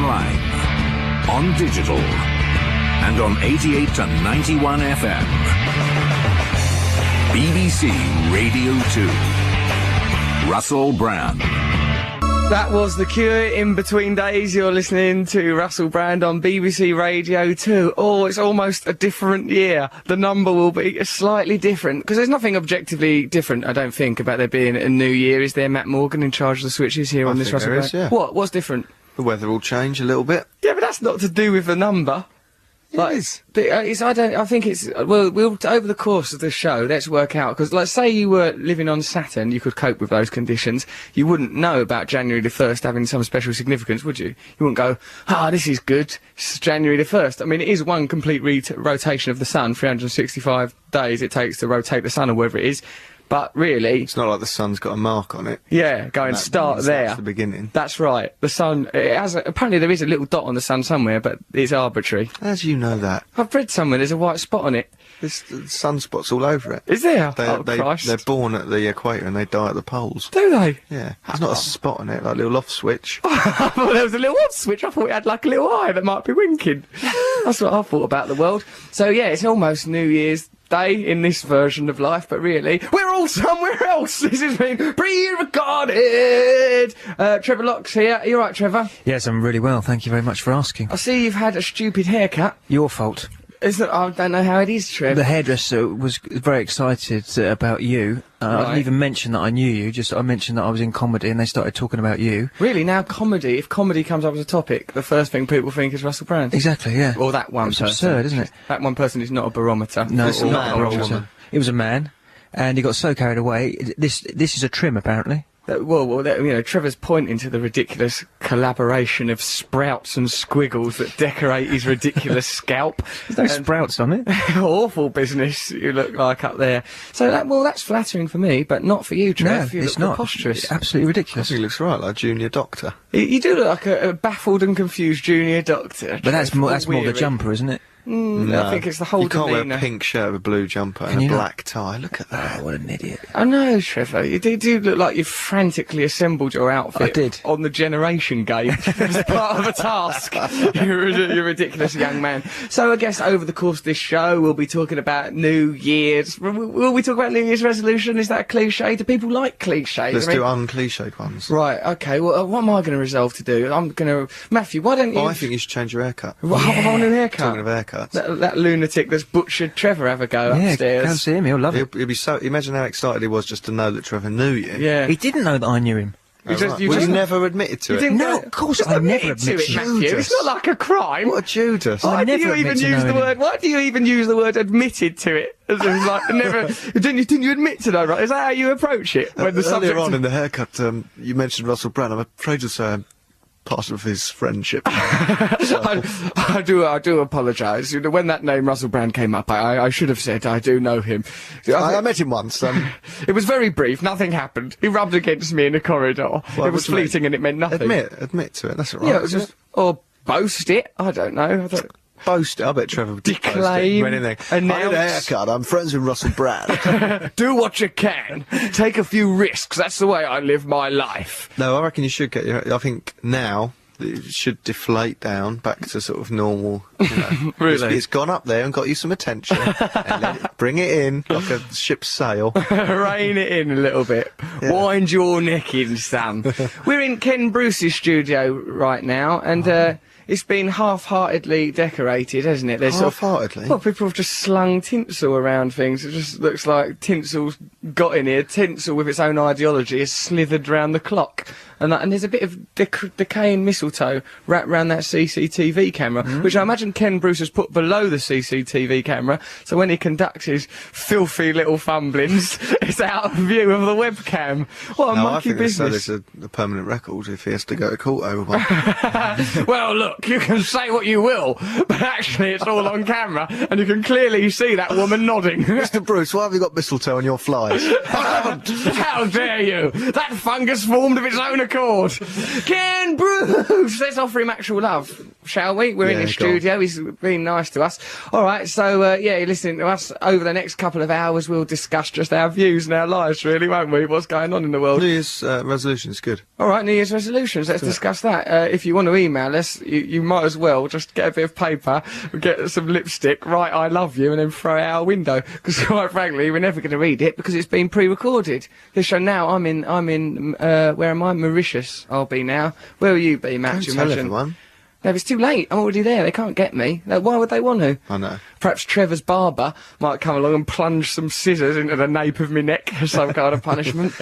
online, on digital, and on 88 to 91 FM. BBC Radio 2. Russell Brand. That was The Cure. In Between Days, you're listening to Russell Brand on BBC Radio 2. Oh, it's almost a different year. The number will be slightly different, because there's nothing objectively different, I don't think, about there being a new year. Is there, Matt Morgan, in charge of the switches here on this Russell Brand? Yeah. What's different? The weather will change a little bit. Yeah, but that's not to do with the number. It is. I think it's, well, we'll, over the course of the show, let's work out, because, like, say you were living on Saturn, you could cope with those conditions, you wouldn't know about January the 1st having some special significance, would you? You wouldn't go, this is good, it's January the 1st. I mean, it is one complete rotation of the sun, 365 days it takes to rotate the sun, or whatever it is. But really, it's not like the sun's got a mark on it. Yeah, go and start there. That's the beginning. That's right. The sun, it has apparently there is a little dot on the sun somewhere, but it's arbitrary. How do you know that? I've read somewhere there's a white spot on it. There's sunspots all over it. Is there? Christ. They're born at the equator and they die at the poles. Do they? Yeah. There's not a spot on it, like a little off switch. I thought there was a little off switch. I thought it had like a little eye that might be winking. That's what I thought about the world. So yeah, it's almost New Year's Day in this version of life, but really, we're all somewhere else. This has been pre-recorded. Trevor Locke's here. Are you alright, Trevor? Yes, I'm really well. Thank you very much for asking. I see you've had a stupid haircut. Your fault. I don't know how it is, Trev. The hairdresser was very excited about you. I didn't even mention that I knew you, just I mentioned that I was in comedy and they started talking about you. Really? Now comedy, if comedy comes up as a topic, the first thing people think is Russell Brand? Exactly, yeah. Or that one person. It's absurd, isn't it? That one person is not a barometer. No, it's not man a barometer. It was a man, and he got so carried away. This is a trim, apparently. Well, you know, Trevor's pointing to the ridiculous collaboration of sprouts and squiggles that decorate his ridiculous scalp. There's no sprouts on it. Awful business you look like up there. So, that's flattering for me, but not for you, Trev. No, you it's look not. preposterous. It's absolutely ridiculous. He looks right like a junior doctor. You do look like a baffled and confused junior doctor. But that's more weary. the jumper, isn't it? No. I think it's the whole demeanour. You can't wear a demeanour. pink shirt with a blue jumper and a black tie. Look at that. Oh, what an idiot. I know, Trevor. You do look like you've frantically assembled your outfit. I did. On the Generation game as part of a task. You're a ridiculous young man. So I guess over the course of this show, we'll be talking about New Year's. Will we talk about New Year's resolution? Is that a cliche? Do people like cliches? Let's do uncliched ones. Right, okay. Well, what am I going to resolve to do? I'm going to... Matthew, why don't you... I think you should change your haircut. Have a whole new haircut? Talking of haircuts. That lunatic that's butchered Trevor have a go upstairs. Yeah, come see him, he'll love it. He'll be so... Imagine how excited he was just to know that Trevor knew you. Yeah. He didn't know that I knew him. You never admitted to it. No, of course I never admitted to it, Matthew. It's not like a crime. What a Judas. Why do you even use the word admitted to it? As in, like, never... Didn't you admit to that, right? Is that how you approach it? When the Earlier on in the haircut, you mentioned Russell Brand. I'm afraid to say I'm part of his friendship. I do apologise. You know, when that name Russell Brand came up, I should have said I do know him. I met him once. It was very brief. Nothing happened. He rubbed against me in a corridor. It was fleeting and it meant nothing. Admit to it. That's all right. Yeah, it was just... Or boast it. I don't know. Boast it. I bet Trevor would declaim, announce. I need a haircut. I'm friends with Russell Brand. Do what you can. Take a few risks. That's the way I live my life. No, I reckon you should get your... I think now it should deflate down back to sort of normal. You know. Really? It's gone up there and got you some attention. And bring it in like a ship's sail. Rein it in a little bit. Yeah. Wind your neck in, Sam. We're in Ken Bruce's studio right now, and it's been half-heartedly decorated, hasn't it? Half-heartedly? Well, people have just slung tinsel around things. It just looks like tinsel's got in here. Tinsel with its own ideology has slithered round the clock. And there's a bit of decaying mistletoe wrapped round that CCTV camera, which I imagine Ken Bruce has put below the CCTV camera, so when he conducts his filthy little fumblings, it's out of view of the webcam. What a monkey business. There's a permanent record if he has to go to court over one. Well, look, you can say what you will, but actually it's all on camera, and you can clearly see that woman nodding. Mr. Bruce, why have you got mistletoe on your flies? How dare you! That fungus formed of its own accord. Ken Bruce! Let's offer him actual love. shall we? We're in Yeah, his go on. studio. He's been nice to us. All right, so yeah, you're listening to us. Over the next couple of hours, we'll discuss just our views and our lives, really, won't we? What's going on in the world? New Year's resolution's good. All right, New Year's resolutions. Let's discuss that. If you want to email us, you might as well just get a bit of paper, get some lipstick, write "I love you," and then throw it out a window. Because quite frankly, we're never going to read it because it's been pre-recorded. This show now, I'm in. Where am I? Mauritius. I'll be now. Where will you be, Matt? Don't do you tell imagine? everyone. No, it's too late. I'm already there. They can't get me. Like, why would they want to? I know. Perhaps Trevor's barber might come along and plunge some scissors into the nape of my neck as some kind of punishment.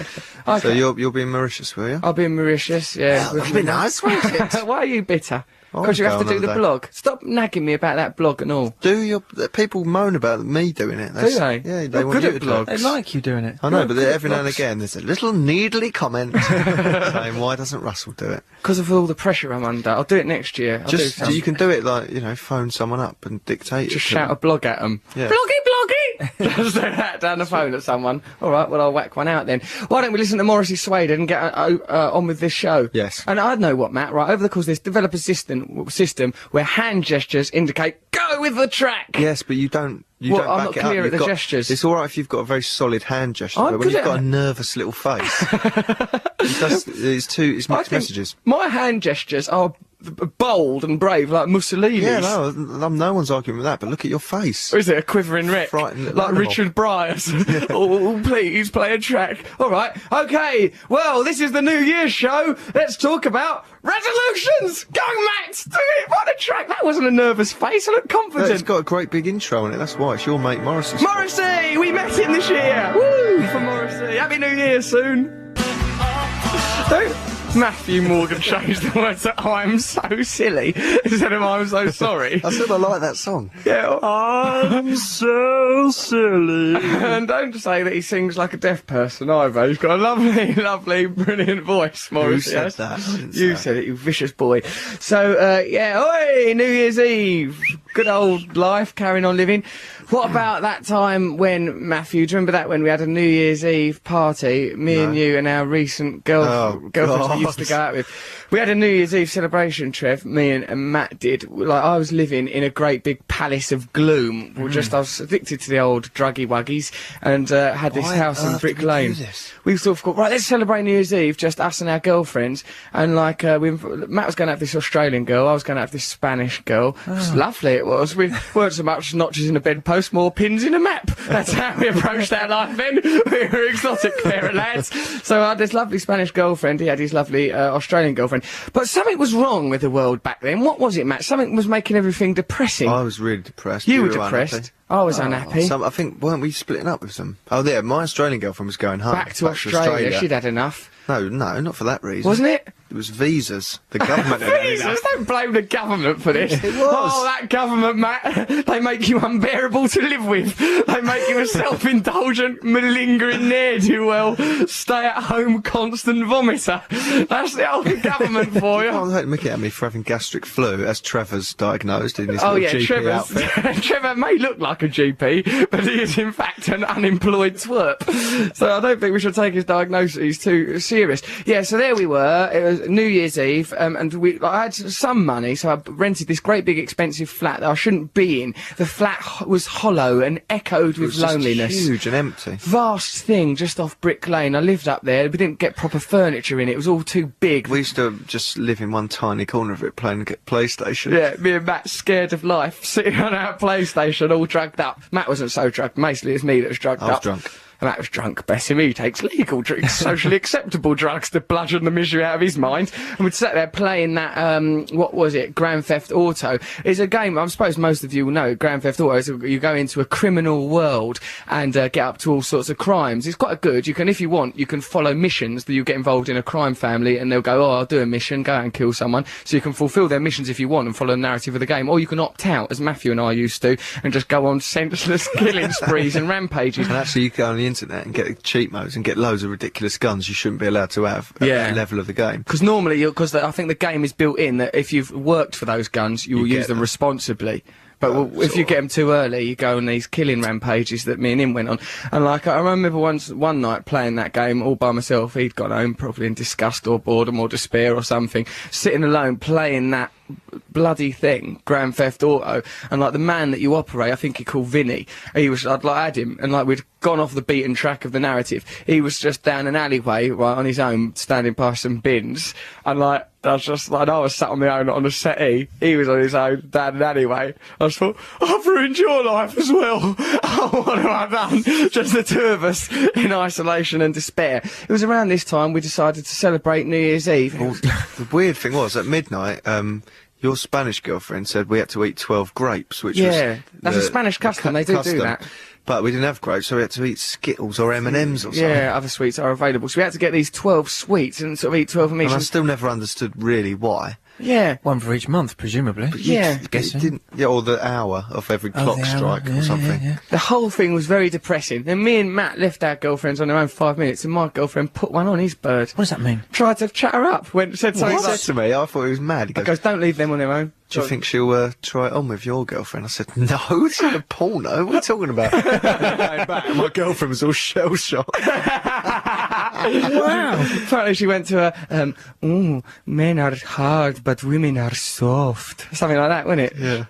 Okay. So you'll be in Mauritius, will you? I'll be in Mauritius, yeah. Oh, that'd be nice, wouldn't it? Why are you bitter? I'll Because you go have to on do the holiday. blog. Stop nagging me about that blog and all. People moan about me doing it. Do they? Yeah, You're they want good you at to do it. blogs. They like you doing it. I know, but good at every now and blogs. again there's a little needly comment saying, why doesn't Russell do it? Because of all the pressure I'm under. I'll do it next year. I'll do Just something. you can do it like, phone someone up and dictate Just it to shout a them. blog at them. Yeah. Bloggy! Just do that down the phone at someone. All right, well, I'll whack one out then. Why don't we listen to Morrissey Swayden and get on with this show? Yes. And I know what, Matt, right? Over the course of this developer system where hand gestures indicate, go with the track! Yes, but you don't Well, back I'm not it up. clear at You've the got- gestures. It's alright if you've got a very solid hand gesture, I'm but when good you've at got a it. nervous little face, it's I mixed think messages. my hand gestures are bold and brave like Mussolini's. Yeah, no one's arguing with that, but look at your face. Or is it a quivering wreck? Frightened little Like animal. Richard Bryars. Oh, please play a track. All right. Okay. Well, this is the New Year's show. Let's talk about resolutions. Go, Matt. Do it. What a track. That wasn't a nervous face. I look It's confident. got a great big intro in it, that's why. It's your mate Morris's. Morrissey. We met him this year. Woo for Morrissey. Happy New Year soon. Don't Matthew Morgan changed the words to "I'm so silly" instead of "I'm so sorry." I said I like that song. Yeah. I'm so silly. And don't say that he sings like a deaf person either. He's got a lovely, lovely, brilliant voice, Morrissey. said has. that? I didn't You say. said it, you vicious boy. So, yeah, oi, New Year's Eve. Good old life, carrying on living. What about that time when, Matthew, do you remember that when we had a New Year's Eve party, me and you and our recent girlfriends we used to go out with? We had a New Year's Eve celebration, Trev, me and Matt did. Like, I was living in a great big palace of gloom. I was addicted to the old druggy wuggies and had this Why house on in earth Brick did we do Lane. this? We sort of thought, right, let's celebrate New Year's Eve, just us and our girlfriends. And like, Matt was going to have this Australian girl, I was going to have this Spanish girl. It was lovely, it was. We weren't so much notches in a bedpost, more pins in a map. That's how we approached our life then. We were exotic pair of lads. So I had this lovely Spanish girlfriend, he had his lovely Australian girlfriend. But something was wrong with the world back then. What was it, Matt? Something was making everything depressing. I was really depressed. You were unhappy. depressed. I was unhappy. I think, weren't we splitting up with them? Oh, yeah, my Australian girlfriend was going home. Back to Australia. She'd had enough. No, not for that reason. Wasn't it? It was visas. The government had had Jesus, enough. don't blame the government for this. It was. Oh, that government, Matt. They make you unbearable to live with. They make you a self-indulgent, malingering ne'er-do-well, stay-at-home, constant vomiter. That's the old government for you. Oh, don't make it at me for having gastric flu, as Trevor's diagnosed in his Oh little yeah, GP outfit. Trevor may look like a GP, but he is in fact an unemployed twerp. So I don't think we should take his diagnosis too serious. Yeah, so there we were. It was New Year's Eve, and I had some money, so I rented this great big expensive flat that I shouldn't be in. The flat was hollow and echoed It with was just loneliness. huge and empty. Vast thing just off Brick Lane. I lived up there. We didn't get proper furniture in it. It was all too big. We used to just live in one tiny corner of it playing PlayStation. Yeah, me and Matt scared of life, sitting on our PlayStation all drugged up. Matt wasn't so drugged, mostly it's me that was drugged I was up. drunk. And Matt was drunk, bless him. He takes legal drugs, socially acceptable drugs to bludgeon the misery out of his mind. And we'd sit there playing that, what was it, Grand Theft Auto. It's a game, I suppose most of you will know, Grand Theft Auto is you go into a criminal world and get up to all sorts of crimes. It's quite good. You can, if you want, you can follow missions that you get involved in a crime family and they'll go, oh, I'll do a mission, go out and kill someone. So you can fulfill their missions if you want and follow the narrative of the game. Or you can opt out, as Matthew and I used to, and just go on senseless killing sprees and rampages. And actually, you go on the internet and get cheat modes and get loads of ridiculous guns you shouldn't be allowed to have at Yeah. that level of the game. Because normally, because I think the game is built in that if you've worked for those guns, you will You use get them them. responsibly. But if you get them too early, you go on these killing rampages that me and him went on. And like, I remember one night playing that game all by myself. He'd gone home probably in disgust or boredom or despair or something, sitting alone playing that bloody thing, Grand Theft Auto, and like the man that you operate, I think he called Vinny. I'd like had him, and like we'd gone off the beaten track of the narrative. He was just down an alleyway, right, on his own, standing past some bins, and like, I was just like, I was sat on my own on the settee, he was on his own down an alleyway. I just thought, I've ruined your life as well. Oh, what have I done? Just the two of us in isolation and despair. It was around this time we decided to celebrate New Year's Eve. Well, the weird thing was, at midnight, your Spanish girlfriend said we had to eat 12 grapes, which was... that's a Spanish custom, they do that. But we didn't have grapes, so we had to eat Skittles or M&Ms or something. Yeah, other sweets are available. So we had to get these 12 sweets and sort of eat 12 of each. And I still never understood really why. Yeah. One for each month, presumably. But yeah. Or the hour of every clock strike or something. Yeah. The whole thing was very depressing. Then me and Matt left our girlfriends on their own 5 minutes, and my girlfriend put one on his bird. What does that mean? Tried to chat her up. Said something. He said to me, I thought he was mad. He He goes, don't leave them on their own. do you think she'll try it on with your girlfriend? I said, no, this is a porno. What are you talking about? My girlfriend was all shell-shocked. Wow. Apparently she went to her, men are hard, but women are soft. Something like that, wasn't it? Yeah.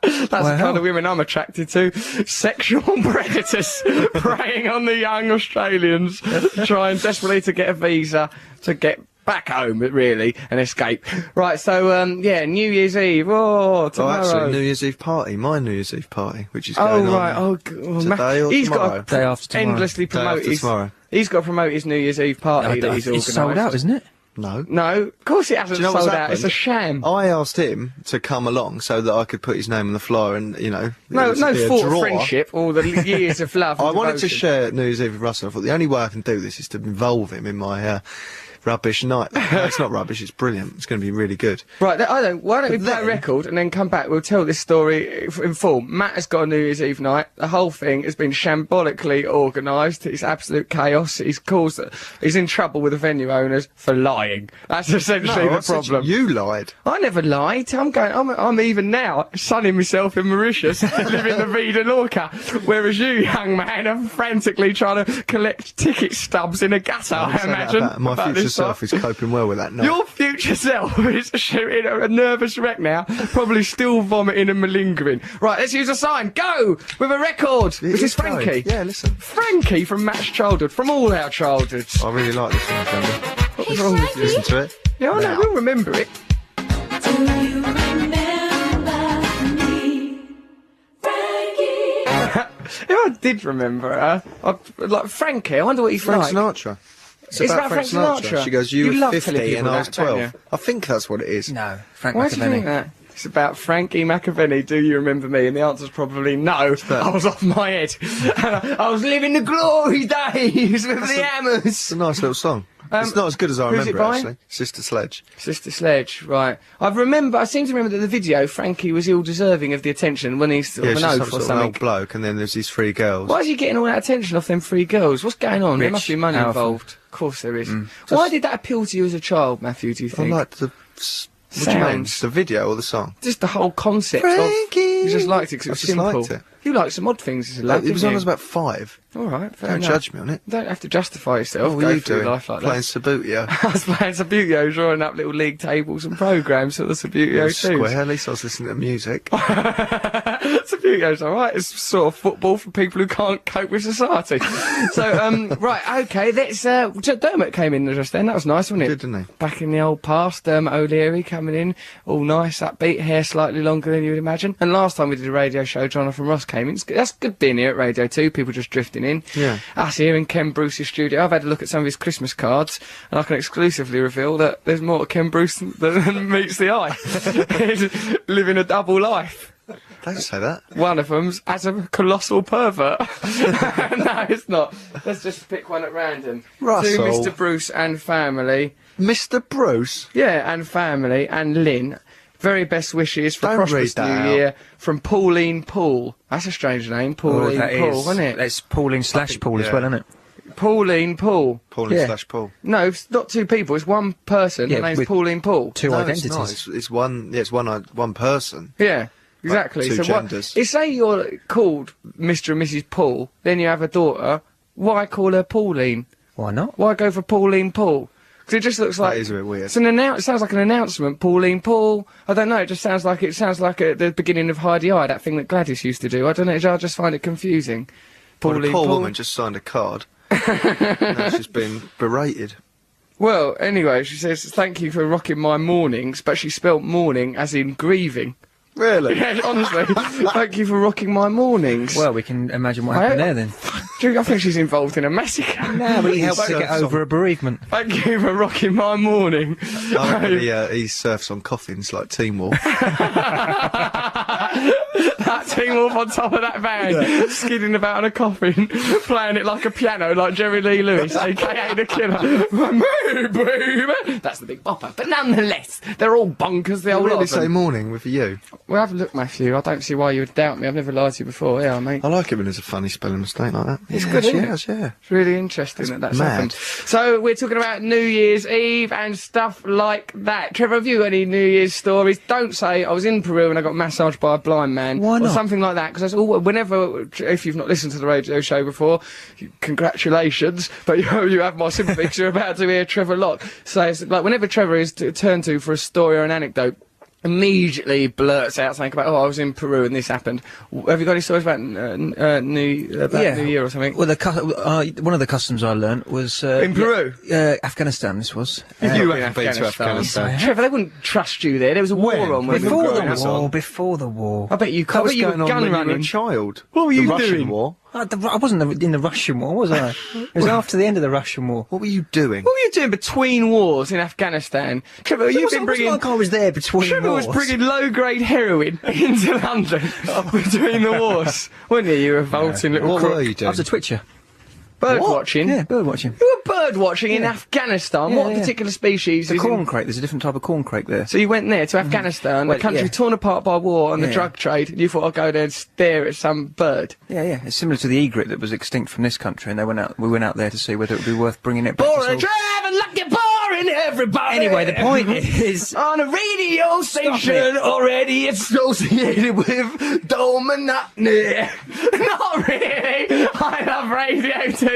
That's the kind of women I'm attracted to. Sexual predators preying on the young Australians, trying desperately to get a visa to get back home, really, and escape. Right, so, yeah, New Year's Eve. Oh, tomorrow. Oh, actually, New Year's Eve party. My New Year's Eve party, which is going on. Right. Today or he's tomorrow? got to Day after tomorrow. endlessly promote Day after his... tomorrow. He's got to promote his New Year's Eve party that he's organised. It's sold out, isn't it? No. No, of course it hasn't Do you know what's sold out. happened? It's a sham. I asked him to come along so that I could put his name on the flyer and, you know... No it would be a thought of draw. friendship or the years of love. I and wanted to devotion. share New Year's Eve with Russell. I thought the only way I can do this is to involve him in my rubbish night. No, it's not rubbish, it's brilliant. It's going to be really good. Right, why don't we play a then- record and then come back? We'll tell this story in full. Matt has got a New Year's Eve night. The whole thing has been shambolically organised. It's absolute chaos. He's in trouble with the venue owners for lying. That's essentially No, I the said problem. you lied. I never lied. I'm even now sunning myself in Mauritius, living the vida loca, whereas you, young man, are frantically trying to collect ticket stubs in a gutter, I Say that imagine. about my about future this self is coping well with that. No. Your future self is shooting a nervous wreck now, probably still vomiting and malingering. Right, let's use a sign. Go! With a record! Which is going. Frankie. Yeah, listen. Frankie from Matt's childhood, from all our childhoods. I really like this one, Frankie. What was wrong with you? Listen to it. Yeah, I know, Now. we'll remember it. Do you remember me, Frankie? Yeah, I did remember her. Like Frankie, I wonder what he's Frank like. Sinatra. It's about Frank Sinatra. She goes, You you were love telling 50 and people I was that, don't 12. you? I think that's what it is. No, Frank Why do you think McAvenny. that? It's about Frankie McAvenny, do you remember me? And the answer's probably no. I was off my head. And I was living the glory days with the hammers. It's a nice little song. It's not as good as I who's it remember, by? actually. Sister Sledge. Sister Sledge, right. I seem to remember that the video, Frankie was ill-deserving of the attention when he's sort Yeah, of she's an some oaf or sort of an something. old bloke, and then there's these three girls. Why is he getting all that attention off them three girls? What's going on? There Rich, must be money powerful. involved. Of course there is. Why did that appeal to you as a child, Matthew, do you I think? like the... What do you mean? Sounds. The video or the song? Just the whole concept Frankie! of... You just liked it because it I was just simple. liked it. You like some odd things as a lad, It was didn't on you? as about 5. All right, fair Don't enough. judge me on it. You don't have to justify yourself. What Go were you through doing? life like Playing that. Sabutio. I was playing Sabutio, drawing up little league tables and programmes for the Sabutio Square, teams. at least I was listening to music. Sabutio's alright, it's sort of football for people who can't cope with society. So, right, okay, let's, Dermot came in just then, that was nice, wasn't it? Didn't he? Back in the old past, Dermot O'Leary coming in, all nice, upbeat, hair slightly longer than you would imagine. And last time we did a radio show, Jonathan Ross came in. That's good being here at Radio 2, people just drifting in. Yeah. Us here in Ken Bruce's studio. I've had a look at some of his Christmas cards, and I can exclusively reveal that there's more to Ken Bruce than meets the eye. He's living a double life. Don't say that. One of them's as a colossal pervert. No, it's not. Let's just pick one at random. Russell. To Mr. Bruce and family. Mr. Bruce? Yeah, and family, and Lynn. Very best wishes for Don't prosperous read New that out. Year from Pauline Paul. That's a strange name, Pauline Paul, isn't it? That's Pauline / Paul as yeah. well, isn't it? Pauline Paul. Pauline Yeah. / Paul. No, it's not two people. It's one person. Yeah, the name's with Pauline Paul. Two No, identities. It's not. It's one. Yeah, it's one person. Yeah, exactly. two so genders. What? Say you're called Mr. and Mrs. Paul, then you have a daughter. Why call her Pauline? Why not? Why go for Pauline Paul? 'Cause it just looks like is a bit weird. It's it sounds like an announcement. Pauline Paul. I don't know. It just sounds like the beginning of Heidi Eye, that thing that Gladys used to do. I don't know. I just find it confusing. Well, Pauline a poor Paul. woman just signed a card. Now she's been berated. Well, anyway, she says thank you for rocking my mornings, but she spelt morning as in grieving. Really? Yeah, honestly, thank you for rocking my mornings. Well, we can imagine what happened there then. I think she's involved in a massacre. No, but he helped to surfs get over on- a bereavement. Thank you for rocking my morning. I reckon he surfs on coffins like Teen Wolf. That Teen Wolf on top of that van, skidding about in a coffin, playing it like a piano, like Jerry Lee Lewis, aka the Killer. Me, baby. That's the big bopper. But nonetheless, they're all bonkers. The I old lot really of them. say morning with you. Well, have a look, Matthew. I don't see why you would doubt me. I've never lied to you before, yeah, mate. I like it when there's a funny spelling mistake like that. It's good, isn't it? Yes, yeah. It's really interesting that's mad. happened. So we're talking about New Year's Eve and stuff like that. Trevor, have you got any New Year's stories? Don't say I was in Peru and I got massaged by a blind man. Why Or not? something like that. Because that's all. Whenever, if you've not listened to the radio show before, congratulations. But you have my sympathy because you're about to hear Trevor Locke. So it's like whenever Trevor is turned to for a story or an anecdote, immediately blurts out something about, I was in Peru and this happened. Have you got any stories about New Year or something? Well, one of the customs I learnt was In Peru? Afghanistan. This was You in haven't been to Afghanistan. Trevor, they wouldn't trust you there. There was a war on when we were before growing the up. war. Before the war. I bet you That was you were going on gun when you were running. a child. What were you the Russian doing? War. I wasn't in the Russian War, was I? It was after the end of the Russian War. What were you doing? What were you doing between wars in Afghanistan? Trevor, you've been bringing... like I was there between Trevor wars. was bringing low-grade heroin into London between the wars. Weren't you? You revolting little What crook. were you I doing? was a twitcher. Bird watching? Yeah, bird watching. You were bird watching in Afghanistan? Yeah, What yeah. particular species? The is in- corn crake. There's a different type of corn crake there. So you went there to Afghanistan, a Well, country yeah. torn apart by war and the Yeah. drug trade, and you thought I'd go there and stare at some bird. Yeah, yeah. It's similar to the egret that was extinct from this country, and we went out there to see whether it would be worth bringing it back. to Boring, sort driving like you're boring everybody. Anyway, the point is, on a radio station already associated with dull monotony. Not really. I love radio too.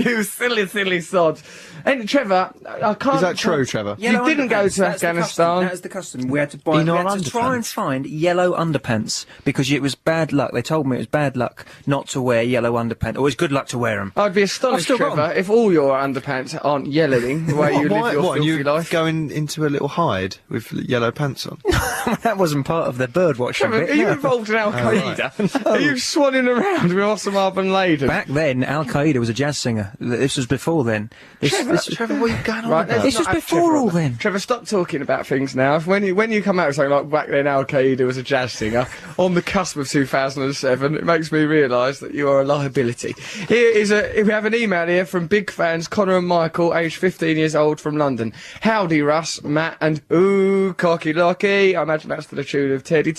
You silly sod. And Trevor, I can't. Is that true, Trevor? You didn't go to That's the Afghanistan. That was the custom. We had to buy. In We our had to try and underpants? find yellow underpants because it was bad luck. They told me it was bad luck not to wear yellow underpants. Or it's good luck to wear them. I'd be astonished, still got Trevor, if all your underpants aren't yellowing the way you live your What, filthy you life. going into a little hide with yellow pants on? That wasn't part of the bird watching Trevor, bit. are you no. involved in Al Qaeda? Are you swanning around with Osama bin Laden? Back then, Al Qaeda was a jazz singer. This was before then. Trevor, what are you going on Right, about? let's This was not have before Trevor all on that. then. Trevor, stop talking about things now. When you come out with something like back then Al Qaeda was a jazz singer, on the cusp of 2007, it makes me realise that you are a liability. We have an email here from big fans Connor and Michael, aged 15 years old, from London. Howdy Russ, Matt and ooh, Cocky Locky. I imagine that's to the tune of Teddy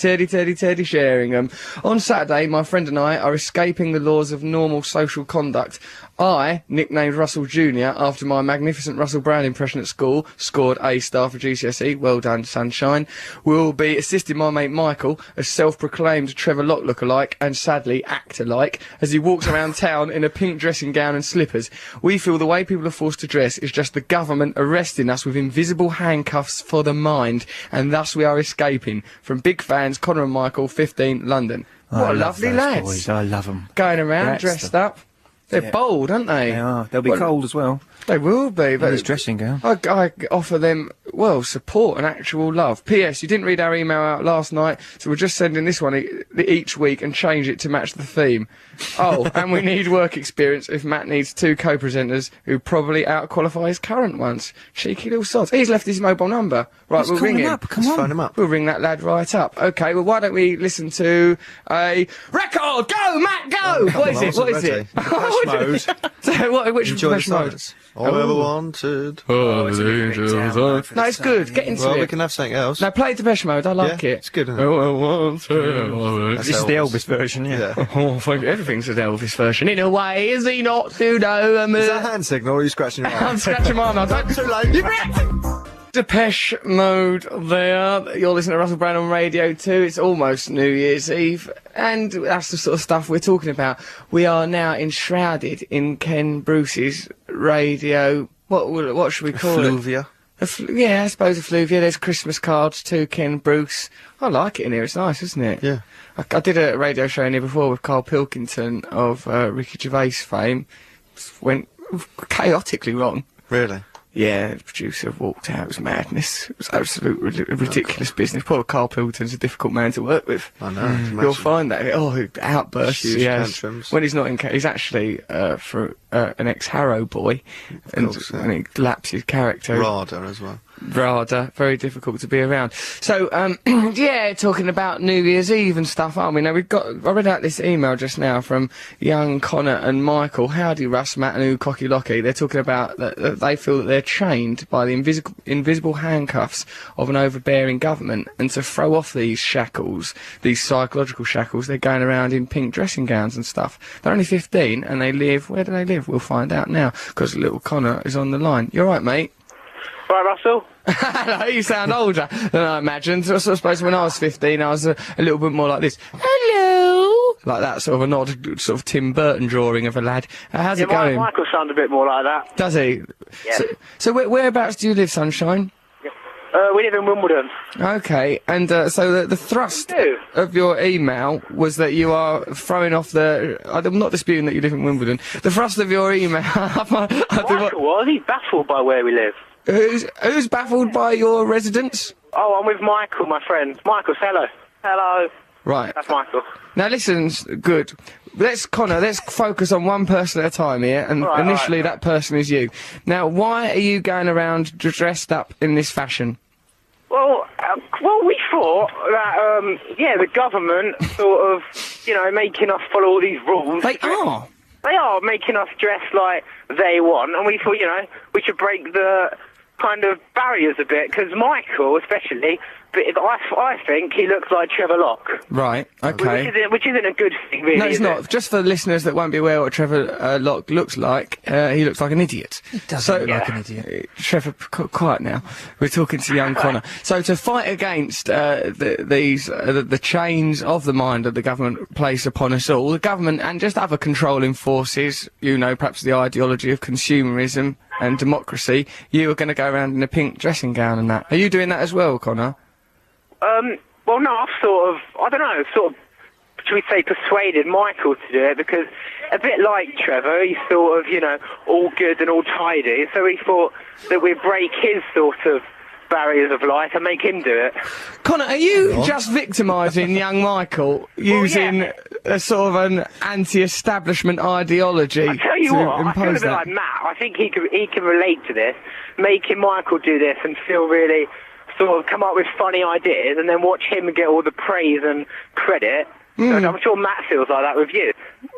Sheringham. On Saturday, my friend and I are escaping the laws of normal social conduct. I, nicknamed Russell Jr. after my magnificent Russell Brand impression at school, scored A star for GCSE, well done sunshine, will be assisting my mate Michael, a self-proclaimed Trevor Locke lookalike and sadly actor-like, as he walks around town in a pink dressing gown and slippers. We feel the way people are forced to dress is just the government arresting us with invisible handcuffs for the mind, and thus we are escaping. From big fans, Connor and Michael, 15, London. I What a love lovely those lads. boys. I love them. Going around That's dressed the- up. They're Yeah. bold, aren't they? They are. They'll be Well, cold as well. They will be, In but his dressing gown. I offer them, well, support and actual love. P.S. You didn't read our email out last night, so we're just sending this one each week and change it to match the theme. Oh, and we need work experience if Matt needs 2 co-presenters who probably out-qualify his current ones. Cheeky little sods. He's left his mobile number. Right, Let's we'll call ring him him. up. Come Let's on. phone him up. We'll ring that lad right up. Okay, well, why don't we listen to a record? Go, Matt, go! What is it? What is it? Depeche Mode. So, which Enjoy the Depeche Mode? silence. All I ever wanted. No, it's good. Get into Well, it. we can have something else. No, play Depeche Mode. I like Yeah, it. it's good, isn't it? That's This is the Elvis version, yeah. Yeah. Oh, thank you. Everything's an Elvis version. In a way, is he not to know? Is that a hand signal or are you scratching your I'm arm? scratching my arm. Don't Too late. You Depeche Mode there. You're listening to Russell Brand on Radio 2. It's almost New Year's Eve. And that's the sort of stuff we're talking about. We are now enshrouded in Ken Bruce's radio what should we call it? Fluvia. Yeah, I suppose a fluvia. There's Christmas cards, Toucan, Bruce. I like it in here. It's nice, isn't it? Yeah. I did a radio show in here before with Carl Pilkington of Ricky Gervais fame. Went chaotically wrong. Really? Yeah, the producer walked out. It was madness. It was absolute ridiculous business. Poor Carl Pilkington's a difficult man to work with. I know. You'll find that. Outbursts. Huge he has. tantrums. When he's not in... he's actually for an ex-Harrow boy. course, yeah. And he laps his character. Rada as well. Rather very difficult to be around. So, yeah, talking about New Year's Eve and stuff, aren't we? Now, I read out this email just now from young Connor and Michael. Howdy, Russ, Matt and Cocky Locky. They're talking about that they feel that they're chained by the invisible handcuffs of an overbearing government, and to throw off these shackles, these psychological shackles, they're going around in pink dressing gowns and stuff. They're only 15 and they live... where do they live? We'll find out now, because little Connor is on the line. You all right, mate? Right, Russell? Hello, you sound older than I imagined. So I suppose when I was 15, I was a little bit more like this. Hello! Like that, sort of an odd, sort of Tim Burton drawing of a lad. How's it going? Michael sounds a bit more like that. Does he? Yeah. So whereabouts do you live, Sunshine? We live in Wimbledon. Okay, and so the thrust do. of your email was that you are throwing off the... I'm not disputing that you live in Wimbledon. The thrust of your email... Michael was? He's baffled by where we live. Who's baffled by your residence? Oh, I'm with Michael, my friend. Michael, say hello. Hello. Right. That's Michael. Now listen, good. Let's focus on one person at a time here, and initially that person is you. Now, why are you going around dressed up in this fashion? Well, we thought that, the government sort of, making us follow all these rules. They are. They are making us dress like they want, and we thought, we should break the kind of barriers a bit, because Michael, especially, I think he looks like Trevor Locke. Right, okay. Which isn't a good thing, really. No, it's not. Just for listeners that won't be aware what Trevor Locke looks like, he looks like an idiot. He doesn't look like an idiot. Trevor, quiet now. We're talking to young Connor. So to fight against the chains of the mind that the government place upon us all, the government and just other controlling forces, perhaps the ideology of consumerism and democracy, you are going to go around in a pink dressing gown and that. Are you doing that as well, Connor? Well, no, I've should we say, persuaded Michael to do it, because a bit like Trevor, he's sort of, all good and all tidy, so he thought that we'd break his sort of barriers of life and make him do it. Connor, are you just victimising young Michael using a sort of an anti-establishment ideology I tell you to what, I feel a impose bit that? like Matt. I think he can relate to this, making Michael do this and feel really sort of come up with funny ideas, and then watch him get all the praise and credit. So I'm sure Matt feels like that with you.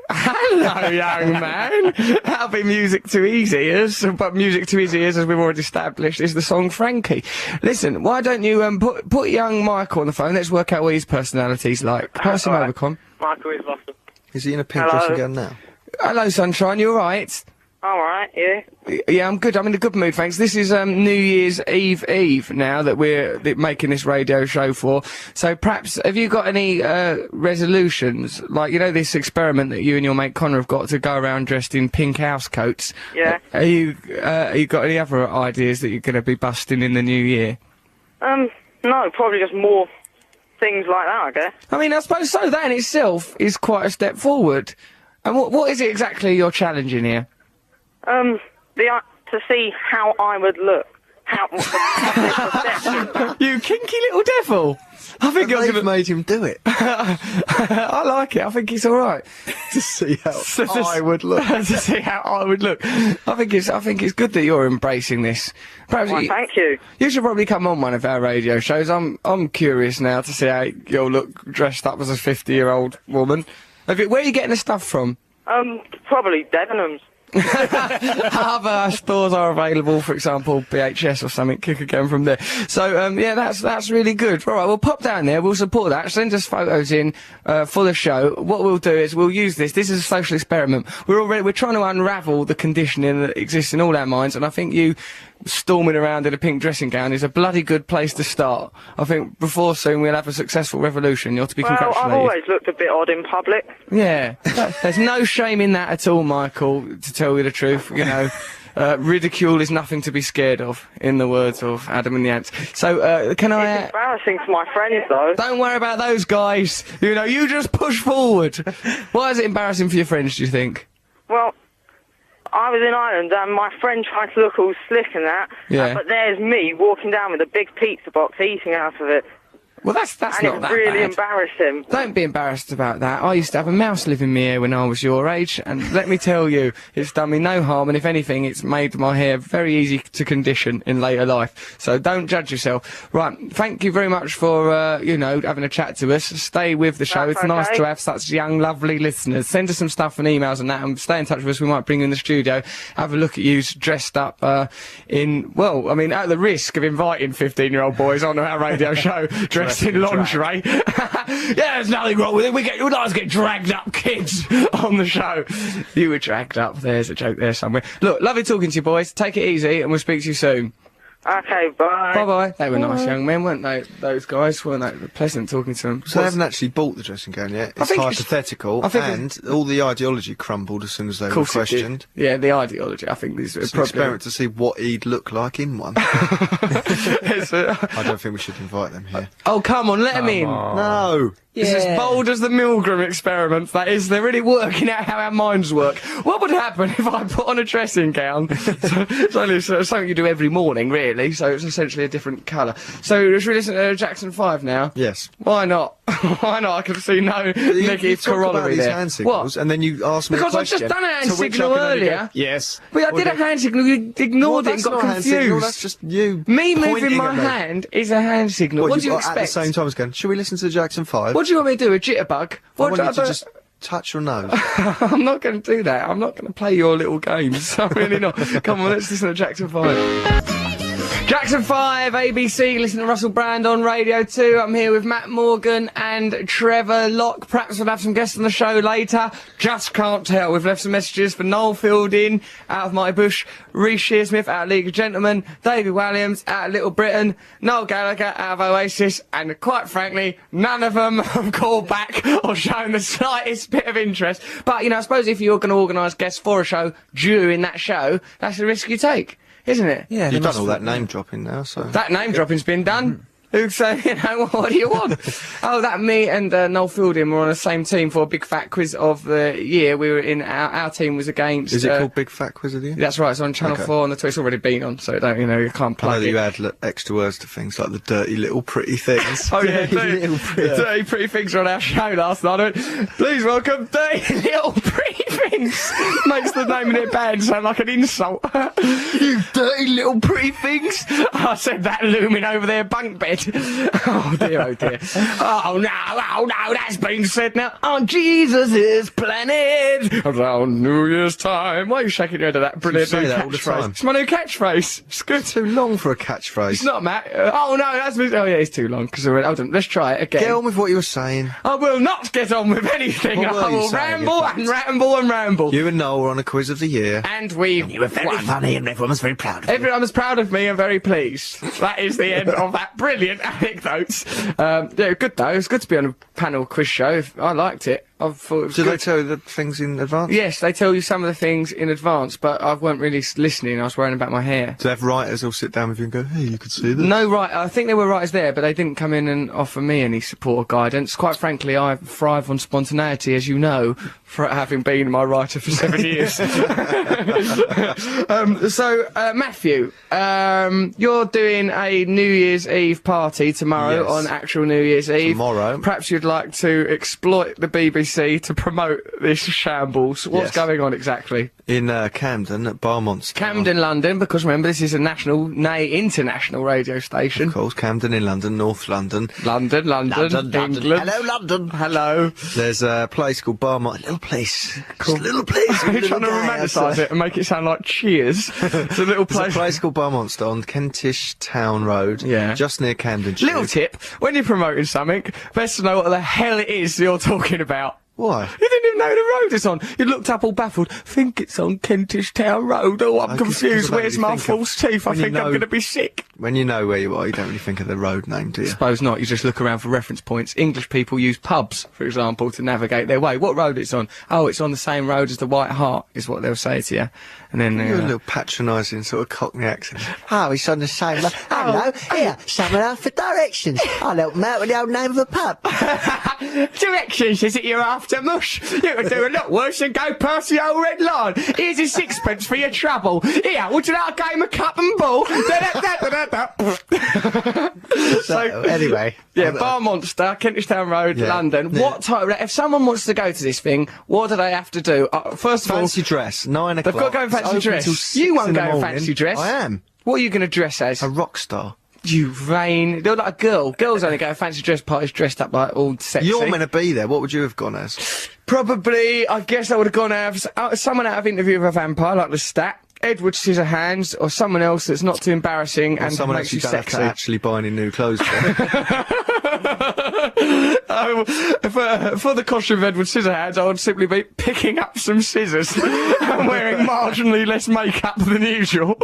Hello, young man. That'll be music to his ears, but music to his ears, as we've already established, is the song Frankie. Listen, why don't you put young Michael on the phone? Let's work out what his personality's like. Pass him over, Con. Michael is lost. Is he in a pink dressing gown now? Hello, Sunshine. You all right? All right, yeah. Yeah, I'm good. I'm in a good mood, thanks. This is New Year's Eve now that we're making this radio show for. So perhaps, have you got any resolutions? Like, this experiment that you and your mate Connor have got to go around dressed in pink house coats? Yeah. Are you got any other ideas that you're going to be busting in the new year? No, probably just more things like that, I guess. I mean, I suppose so. That in itself is quite a step forward. And what is it exactly you're challenging here? To see how I would look. How perception. You kinky little devil! I think you're They've gonna... made him do it. I like it. I think it's all right. To see how I would look. To see how I would look. I think it's good that you're embracing this. Perhaps Well, thank you. You should probably come on one of our radio shows. I'm curious now to see how you'll look dressed up as a 50-year-old woman. Where are you getting the stuff from? Probably Debenhams. Other stores are available, for example, BHS or something. Kick again from there. So, yeah, that's really good. All right, we'll pop down there. We'll support that. Send us photos in for the show. What we'll do is we'll use this. This is a social experiment. We're trying to unravel the conditioning that exists in all our minds, and I think you storming around in a pink dressing gown is a bloody good place to start. I think before soon we'll have a successful revolution. You're to be congratulated. I've always looked a bit odd in public. Yeah, there's no shame in that at all, Michael, to tell you the truth. ridicule is nothing to be scared of, in the words of Adam and the Ants. So, can I... It's embarrassing for my friends, though. Don't worry about those guys. You know, you just push forward. Why is it embarrassing for your friends, do you think? Well, I was in Ireland and my friend tried to look all slick and that, Yeah. but there's me walking down with a big pizza box eating out of it. Well, that's And not it that really bad. embarrassed him. Don't be embarrassed about that. I used to have a mouse live in my ear when I was your age, and let me tell you, it's done me no harm, and if anything, it's made my hair very easy to condition in later life. So don't judge yourself. Right, thank you very much for, you know, having a chat to us. Stay with the show. That's It's nice okay. to have such young, lovely listeners. Send us some stuff and emails and that, and stay in touch with us. We might bring you in the studio, have a look at you dressed up in, well, I mean, at the risk of inviting 15-year-old boys onto our radio show dressed in lingerie. Yeah, there's nothing wrong with it. We'd like to get dragged up kids on the show. You were dragged up. There's a joke there somewhere. Look, lovely talking to you, boys. Take it easy, and we'll speak to you soon. Okay, bye. Bye-bye. They were nice young men, weren't they? Those guys, weren't they? Pleasant talking to them. So they haven't actually bought the dressing gown yet. It's think it's- hypothetical, I think and all the ideology crumbled as soon as they Of were course it did. questioned. Yeah, the ideology, I think, is It's an probably... experiment to see what he'd look like in one. It's I don't think we should invite them here. Oh, come on, let them in. No! It's as bold as the Milgram experiment, that is. They're really working out how our minds work. What would happen if I put on a dressing gown? It's only something you do every morning, really, so it's essentially a different colour. So, should we listen to Jackson 5 now? Yes. Why not? Why not? I can see no You negative talk about corollary these there. hand signals, What? and then you ask me Because a I've just question. done a hand to which I signal can only go, earlier. yes. But I did a hand signal, you ignored it and That's got not a hand signal, confused. that's just you Me moving pointing my at me. hand is a hand signal. What do you expect? At the same time as going, should we listen to Jackson 5? What do you want me to do? A jitterbug? I What want do you I to do? just touch your nose. I'm not going to do that. I'm not going to play your little games. I'm really not. Come on, let's listen to Jackson 5. Jackson 5, ABC, listen to Russell Brand on Radio 2. I'm here with Matt Morgan and Trevor Locke. Perhaps we'll have some guests on the show later. Just can't tell. We've left some messages for Noel Fielding, out of Mighty Bush, Reece Shearsmith, out of League of Gentlemen, David Williams, out of Little Britain, Noel Gallagher, out of Oasis, and quite frankly, none of them have called back or shown the slightest bit of interest. But, you know, I suppose if you're going to organise guests for a show during that show, that's the risk you take, isn't it? Yeah, You've done all that name dropping now, so... That name dropping's been done. Who'd say, you know, what do you want? Oh, that me and Noel Fielding were on the same team for a big fat quiz of the year. We were in, our team was against... Is it called Big Fat Quiz of the Year? That's right, it's on Channel Okay. 4 on the Twitch. It's already been on, so don't, you know, you can't I know plug that you it. add extra words to things like the dirty little pretty things. Oh yeah, Little dirty pretty things were on our show last night. Please welcome Dirty Little Pretty Things. Makes the name of their band sound like an insult. You dirty little pretty things. I said that looming over their bunk bed. Oh dear, oh dear. Oh no, that's been said now on Jesus' planet. On New Year's time. Why are you shaking your head at that brilliant say new that all the catchphrase? time. It's my new catchphrase. It's good. Too long for a catchphrase. It's not, Matt. Oh no, that's oh yeah, it's too long. Because hold on, let's try it again. Get on with what you were saying. I will not get on with anything. What were I you will saying, ramble in and fact? ramble and ramble. You and Noel were on a quiz of the year. And we were very funny and everyone was very proud of you. Everyone was proud of me and very pleased. That is the end of that brilliant anecdote. Yeah, good though. It's good to be on a panel quiz show. I liked it. I thought it was Did good. they tell you the things in advance? Yes, they tell you some of the things in advance, but I weren't really listening. I was worrying about my hair. Do they have writers all sit down with you and go, hey, you could see this? No, right. I think there were writers there, but they didn't come in and offer me any support or guidance. Quite frankly, I thrive on spontaneity, as you know, for having been my writer for 7 years. Matthew, you're doing a New Year's Eve party tomorrow Yes. on actual New Year's Eve. Tomorrow. Perhaps you'd like to exploit the BBC to promote this shambles. What's Yes. going on exactly? In Camden at Bar Monster. Camden, London, because remember, this is a national, nay, international radio station. Of course, Camden in London, North London. London, England. Hello, London. Hello. There's a place called Bar Monster. Little place. Just a little place. Are you trying to romanticise it and make it sound like Cheers? It's a little There's a place. place called Bar Monster on Kentish Town Road. Yeah. Just near Camden Tube. Little tip, when you're promoting something, best to know what the hell it is you're talking about. Why? You didn't even know the road is on. You looked up all baffled. Think it's on Kentish Town Road. Oh, I'm confused. Where's my false teeth? I think I'm going to be sick. When you know where you are, you don't really think of the road name, do you? Suppose not. You just look around for reference points. English people use pubs, for example, to navigate their way. What road it's on? Oh, it's on the same road as the White Hart, is what they'll say to you. And then You're a little patronising sort of Cockney accent. Oh, it's on the same line. Hello, here, someone out for directions. I'll help them out with the old name of a pub. Directions, is it you're after, Mush? You could do a lot worse than go past the old red line. Here's a sixpence for your trouble. Here, would you like a game of cup and ball? So, anyway. Yeah, Bar Monster, Kentish Town Road, Yeah. London. Yeah. What time? If someone wants to go to this thing, what do they have to do? First of all, Fancy dress, 9 o'clock. they've got to go in It's fancy open dress. till 6 You won't in the go in morning. fancy dress. I am. What are you going to dress as? A rock star. You vain. You're like a girl. Girls only go to fancy dress parties dressed up like all sexy. You're meant to be there. What would you have gone as? Probably, I guess I would have gone out someone out of Interview with a Vampire, like Lestat, Edward Scissorhands, or someone else that's not too embarrassing Or and someone makes else you you don't sexy. have to actually buy any new clothes for. For the costume of Edward Scissorhands, I would simply be picking up some scissors and wearing marginally less makeup than usual.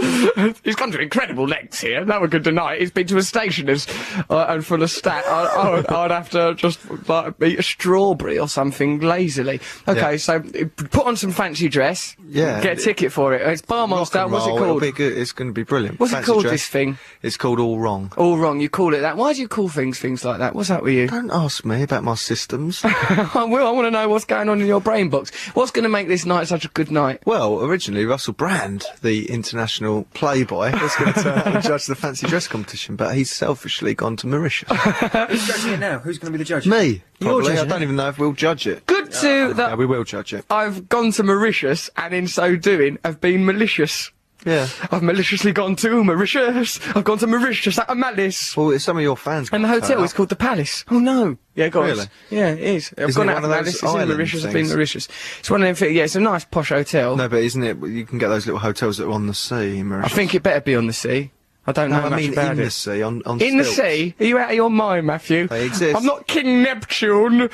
He's gone to incredible lengths here, no one could deny it. He's been to a stationer's, and for Lestat, I'd have to just like eat a strawberry or something lazily. Okay, Yeah. so put on some fancy dress. Yeah. Get a ticket for it. It's Bar Monster. Rock and What's it roll, called? It'll be good. It's going to be brilliant. What's it Fancy called, dress. this thing? It's called All Wrong. All wrong. You call it that. Why do you call things like that? What's up with you? Don't ask me about my systems. I will. I want to know what's going on in your brain box. What's going to make this night such a good night? Well, originally Russell Brand, the international playboy, was going to turn up and judge the fancy dress competition, but he's selfishly gone to Mauritius. Who's judging it now? Who's going to be the judge? Me, You're probably. I judging don't it? even know if we'll judge it. Good to Yeah, we will judge it. I've gone to Mauritius, and in so doing, have been malicious. Yeah. I've maliciously gone to Mauritius. I've gone to Mauritius out of malice. Well, it's some of your fans. And the might hotel turn is up. called the Palace. Oh no. Yeah, go on. Really? Yeah, it is. I've Isn't gone it out one of of those Malice. It's in island Mauritius. I've been things? to Mauritius. It's one of them. Yeah, it's a nice posh hotel. No, but isn't it? You can get those little hotels that are on the sea in I Mauritius. think it better be on the sea. I don't know No, I much mean about in it. the sea, on In the stilts. sea? Are you out of your mind, Matthew? They exist. I'm not King Neptune.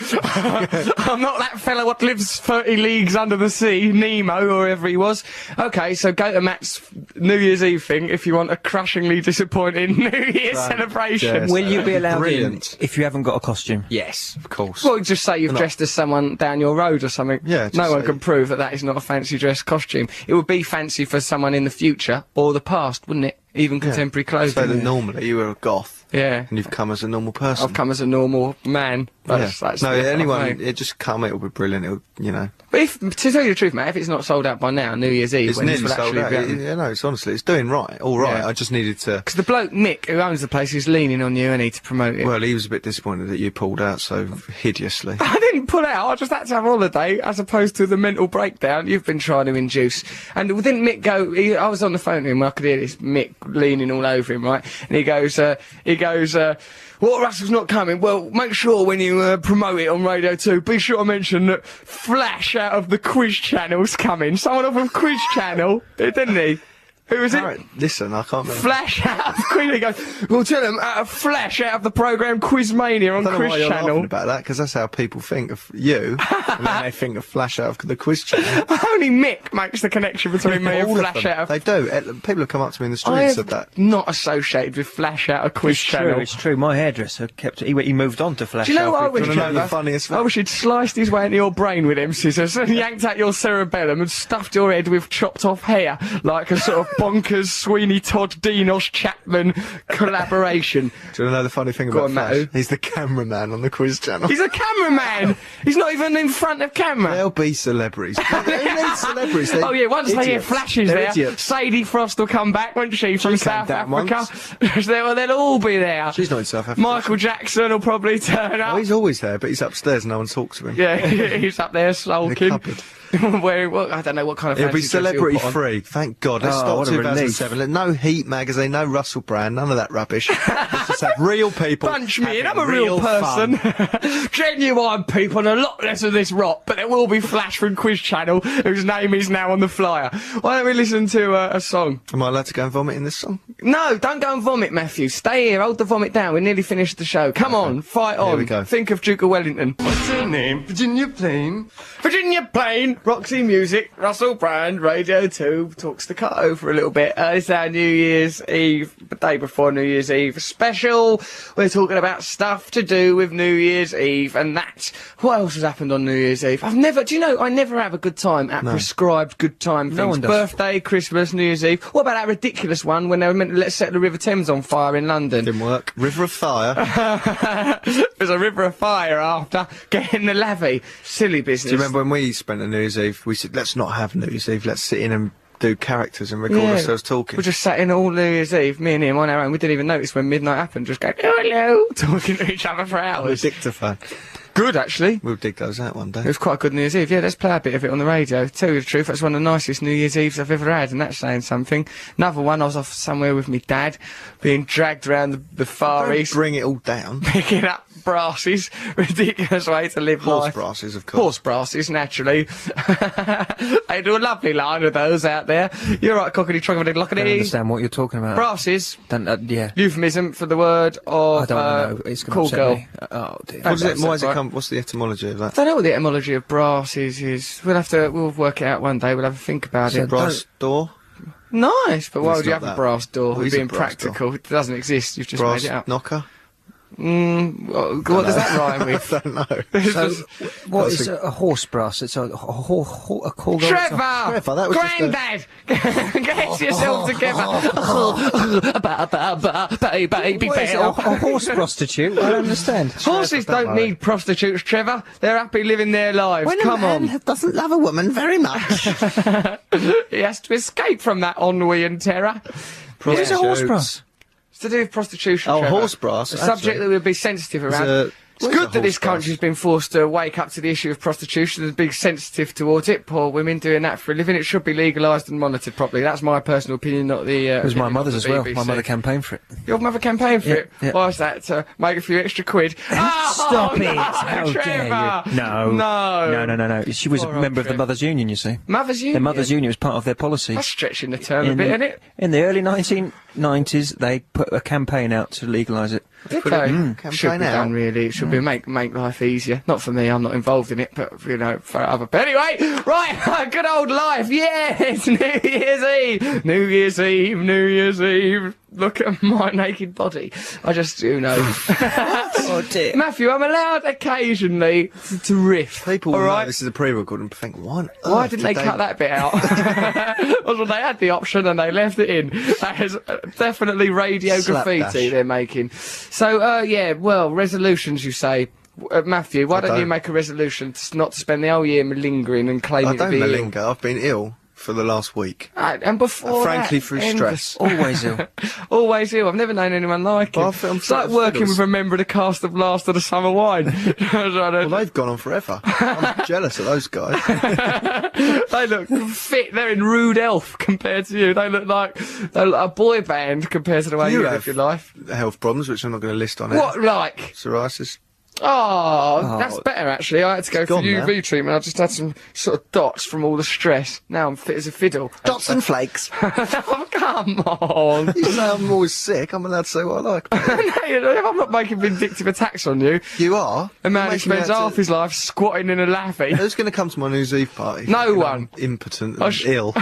I'm not that fella what lives 30 leagues under the sea, Nemo, or whoever he was. Okay, so go to Matt's New Year's Eve thing if you want a crushingly disappointing New Year's celebration. yes. Will you be allowed Brilliant. in if you haven't got a costume? Yes, of course. Well, just say you've No. dressed as someone down your road or something. Yeah, just no one say- can prove that that is not a fancy dress costume. It would be fancy for someone in the future or the past, wouldn't it? Even contemporary So that clothing. normally you were a goth, Yeah. and you've come as a normal person. I've come as a normal man. That's no, the- anyone, I've made. it just come. It'll be brilliant. It'll, you know, But if, to tell you the truth, mate, if it's not sold out by now, New Year's Eve, it's when this nearly will sold actually out. be happening. Yeah, no, it's honestly, it's doing right. All right. Yeah. I just needed to. Because the bloke, Mick, who owns the place, is leaning on you, and to promote it. Well, he was a bit disappointed that you pulled out so hideously. I didn't pull out, I just had to have holiday, as opposed to the mental breakdown you've been trying to induce. And didn't Mick go, I was on the phone to him, I could hear this Mick leaning all over him, right? And he goes, what, Russell's not coming? Well, make sure when you promote it on Radio 2, be sure to mention that Flash out of the Quiz Channel's coming. Someone off of Quiz Channel, didn't he? Who was it? All right, listen, I can't remember. Flash out of Quiz. He goes, well, tell him, Flash out of the programme Quizmania on I don't know Quiz why you're Channel. laughing about that, because that's how people think of you, and then they think of Flash out of the Quiz Channel. Only Mick makes the connection between me and All of Flash them. out of... They do. People have come up to me in the street I and have said that. not associated with Flash out of Quiz It's Channel. true, it's true. My hairdresser kept. He moved on to Flash. Do you know what I wish, Do you wanna know the Trevor? funniest I fact? wish he'd sliced his way into your brain with them scissors and yanked out your cerebellum and stuffed your head with chopped off hair, like a sort of bonkers Sweeney Todd Dinos Chapman collaboration. Do you want to know the funny thing Go about on, Flash? Matthew. He's the cameraman on the Quiz Channel. He's a cameraman! He's not even in front of camera. They'll be celebrities. They need celebrities. They're Oh yeah, once they hear idiots. flashes They're there, idiots. Sadie Frost will come back, won't she, from came South down Africa? they'll all be there. She's not in South Africa. Michael Jackson will probably turn Oh, up. he's always there, but he's upstairs. No one talks to him. Yeah, he's up there In the sulking. cupboard. Wearing what? I don't know what kind of. It'll be fancy dress you'll celebrity put on. free. Thank God. Let's Oh, start what a relief. 2007. No Heat magazine, no Russell Brand, none of that rubbish. Let's just have real people. Punch me in, I'm having a real fun. person. Genuine people and a lot less of this rot, but there will be Flash from Quiz Channel, whose name is now on the flyer. Why don't we listen to a song? Am I allowed to go and vomit in this song? No, don't go and vomit, Matthew. Stay here, hold the vomit down. We nearly finished the show. Come on, fight on. Here we go. Think of Duke of Wellington. What's her name? Virginia Plain. Virginia Plain, Roxy Music, Russell Brand, Radio 2, talks to Cato for a little bit. It's our New Year's Eve, the day before New Year's Eve special. We're talking about stuff to do with New Year's Eve and that. What else has happened on New Year's Eve? I never have a good time at prescribed good time things. No one does. Birthday, Christmas, New Year's Eve. What about that ridiculous one when they were meant to set the River Thames on fire in London? Didn't work. River of Fire. There's a river of fire after getting the lavvy. Silly business. Do you remember when we spent a New Year's Eve? We said, let's not have New Year's Eve, let's sit in and do characters and record ourselves talking. We just sat in all New Year's Eve, me and him on our own. We didn't even notice when midnight happened, just going, hello, talking to each other for On a hours. dictaphone. Good, actually. We'll dig those out one day. It was quite a good New Year's Eve. Yeah, let's play a bit of it on the radio. Tell you the truth, that's one of the nicest New Year's Eves I've ever had, and that's saying something. Another one, I was off somewhere with me dad, being dragged around the Far Don't East, bring it all down. picking up brasses. Ridiculous way to live Horse life. brasses, of course. Horse brasses, naturally. They do a lovely line of those out there. You're right, cockity I don't lockety. understand what you're talking about. Brasses, Yeah. euphemism for the word of I don't want to know. It's going cool to girl. upset me. Oh, dear. What is it? That's Why does it right. come? What's the etymology of that? I don't know what the etymology of brasses is. We'll work it out one day. We'll have a think about So it. Brass door? Nice, but why It's would you not have a that. brass door? What We're is a being brass door? practical. It doesn't exist. You've just Brass made it up. knocker? What does that rhyme with? I don't know. So, what is a horse brass? It's a call girl. Trevor! Trevor, that was just a- Grandad! Get yourself together! Baby What is it, bear. a horse prostitute? I don't understand. Horses don't need prostitutes, Trevor. They're happy living their lives. When Come a man on. doesn't love a woman very much. He has to escape from that ennui and terror. What is a horse Prostitutes. brass? It's to do with prostitution, Oh, Trevor. horse brass. A subject that we'd be sensitive around. It's good that this country's been forced to wake up to the issue of prostitution and be sensitive towards it. Poor women doing that for a living. It should be legalised and monitored properly. That's my personal opinion, not the. It was my opinion of mother's the as well. BBC. My mother campaigned for it. Your mother campaigned for it? yeah. Why is that? To make a few extra quid? Stop no, it! How Trevor. dare you? No. No. She was Poor a member old of the Trev. Mothers' Union, you see. Mother's Union? The Mothers' Union was part of their policy. That's stretching the term a bit, isn't it? In the early 1990s, they put a campaign out to legalise it. Okay. Campaign Should be out. done, really. It should be make life easier. Not for me, I'm not involved in it, but, you know, for other... But anyway, right, good old life, yeah, it's New Year's Eve. New Year's Eve, New Year's Eve. Look at my naked body. I just, you know. Oh dear. Matthew, I'm allowed occasionally to riff. People will all know right? this is a pre-record and think, what? Why didn't they cut that bit out? Well, they had the option and they left it in. That is definitely radio graffiti Slapdash. they're making. So, yeah, well, resolutions, you say. Matthew, why don't you don't. make a resolution not to spend the whole year malingering and claiming I don't to be ill? malinger. I've been ill for the last week. And before Frankly, that, through endless- stress. Always ill. Always ill. I've never known anyone like him. Well, I'm It's like sort of working fiddles. with a member of the cast of Last of the Summer Wine. Well, they've gone on forever. I'm jealous of those guys. They look fit. They're in rude elf compared to you. They look like a boy band compared to the way you live your life. Health problems, which I'm not going to list on What, it. like? Psoriasis. Oh, that's better actually. I had to go for gone UV now. treatment. I just had some sort of dots from all the stress. Now I'm fit as a fiddle. Dots and flakes. Oh, come on. You say I'm always sick. I'm allowed to say what I like. No, I'm not making vindictive attacks on you. You are. A man who You're making me spends out to- half his life squatting in a lavvy. Who's going to come to my New Year's Eve party? No You know, one. I'm impotent I and sh- ill.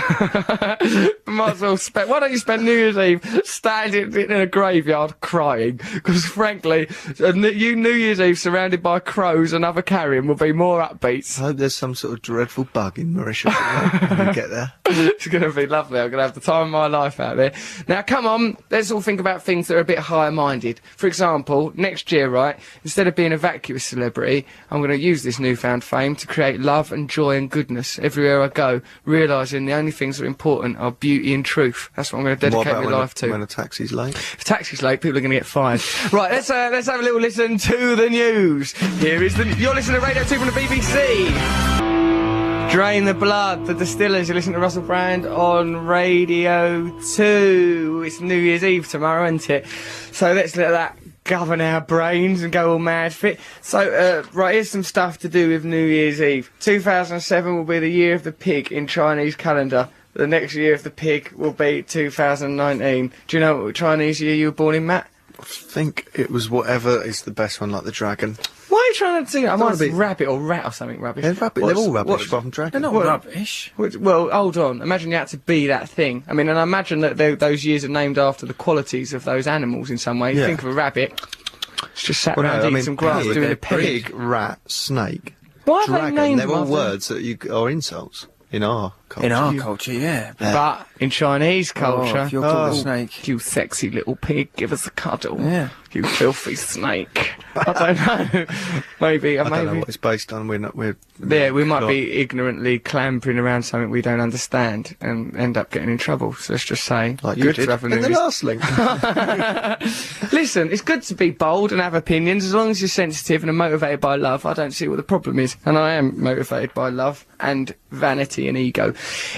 Might as well spend. Why don't you spend New Year's Eve standing in a graveyard crying? Because frankly, New Year's Eve surrounded by crows and other carrion will be more upbeat. I hope there's some sort of dreadful bug in Mauritius when we get there. It's going to be lovely. I'm going to have the time of my life out there. Now, come on, let's all think about things that are a bit higher-minded. For example, next year, right, instead of being a vacuous celebrity, I'm going to use this newfound fame to create love and joy and goodness everywhere I go, realising the only things that are important are beauty and truth. That's what I'm going to What dedicate about my when life to. when a taxi's late? If taxi's late, people are going to get fired. Right, let's have a little listen to the news. Here is you're listening to Radio 2 from the BBC. Drain the Blood, the Distillers. You listen to Russell Brand on Radio 2. It's New Year's Eve tomorrow, isn't it? So let's let that govern our brains and go all mad fit. So, right, here's some stuff to do with New Year's Eve. 2007 will be the year of the pig in Chinese calendar. The next year of the pig will be 2019. Do you know what Chinese year you were born in, Matt? I think it was whatever is the best one, like the dragon. Why are you trying to do that? I might be- rabbit or rat or something rubbish. They're rubbish. They're all rubbish, apart from dragon. They're not What- rubbish. Well, hold on. Imagine you had to be that thing. I mean, and I imagine that those years are named after the qualities of those animals in some way. You Yeah. think of a rabbit, it's just sat Well, around no, I eating mean, some grass pig, doing a pig. pig, rat, snake, Why have they dragon. named They're them all after- words that are insults in our culture. In our culture, yeah. But in Chinese Oh, culture, if you're called a snake. you sexy little pig, give us a cuddle. Yeah. You filthy snake. I don't know. Maybe. I don't know maybe. what it's based on. We're Yeah, we might be ignorantly clambering around something we don't understand and end up getting in trouble. So let's just say, like good you did to have a in the New Year's- last link. Listen, it's good to be bold and have opinions as long as you're sensitive and are motivated by love. I don't see what the problem is, and I am motivated by love and vanity and ego.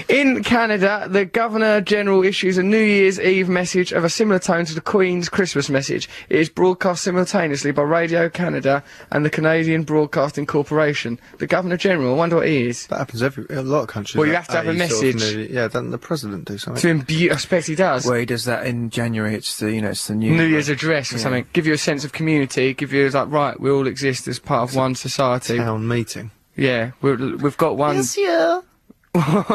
In Canada, the Governor General issues a New Year's Eve message of a similar tone to the Queen's Christmas message. It is broadcast simultaneously by Radio Canada and the Canadian Broadcasting Corporation. The Governor General, I wonder what he is. That happens a lot of countries. Well, you have to have a sort of message. yeah, doesn't the president do something? To imbue, I expect he does. Where he does that in January, it's the it's the New Year's address or something. Give you a sense of community. Give you like, right, we all exist as part of one society. Town meeting. Yeah, we've got one. yeah.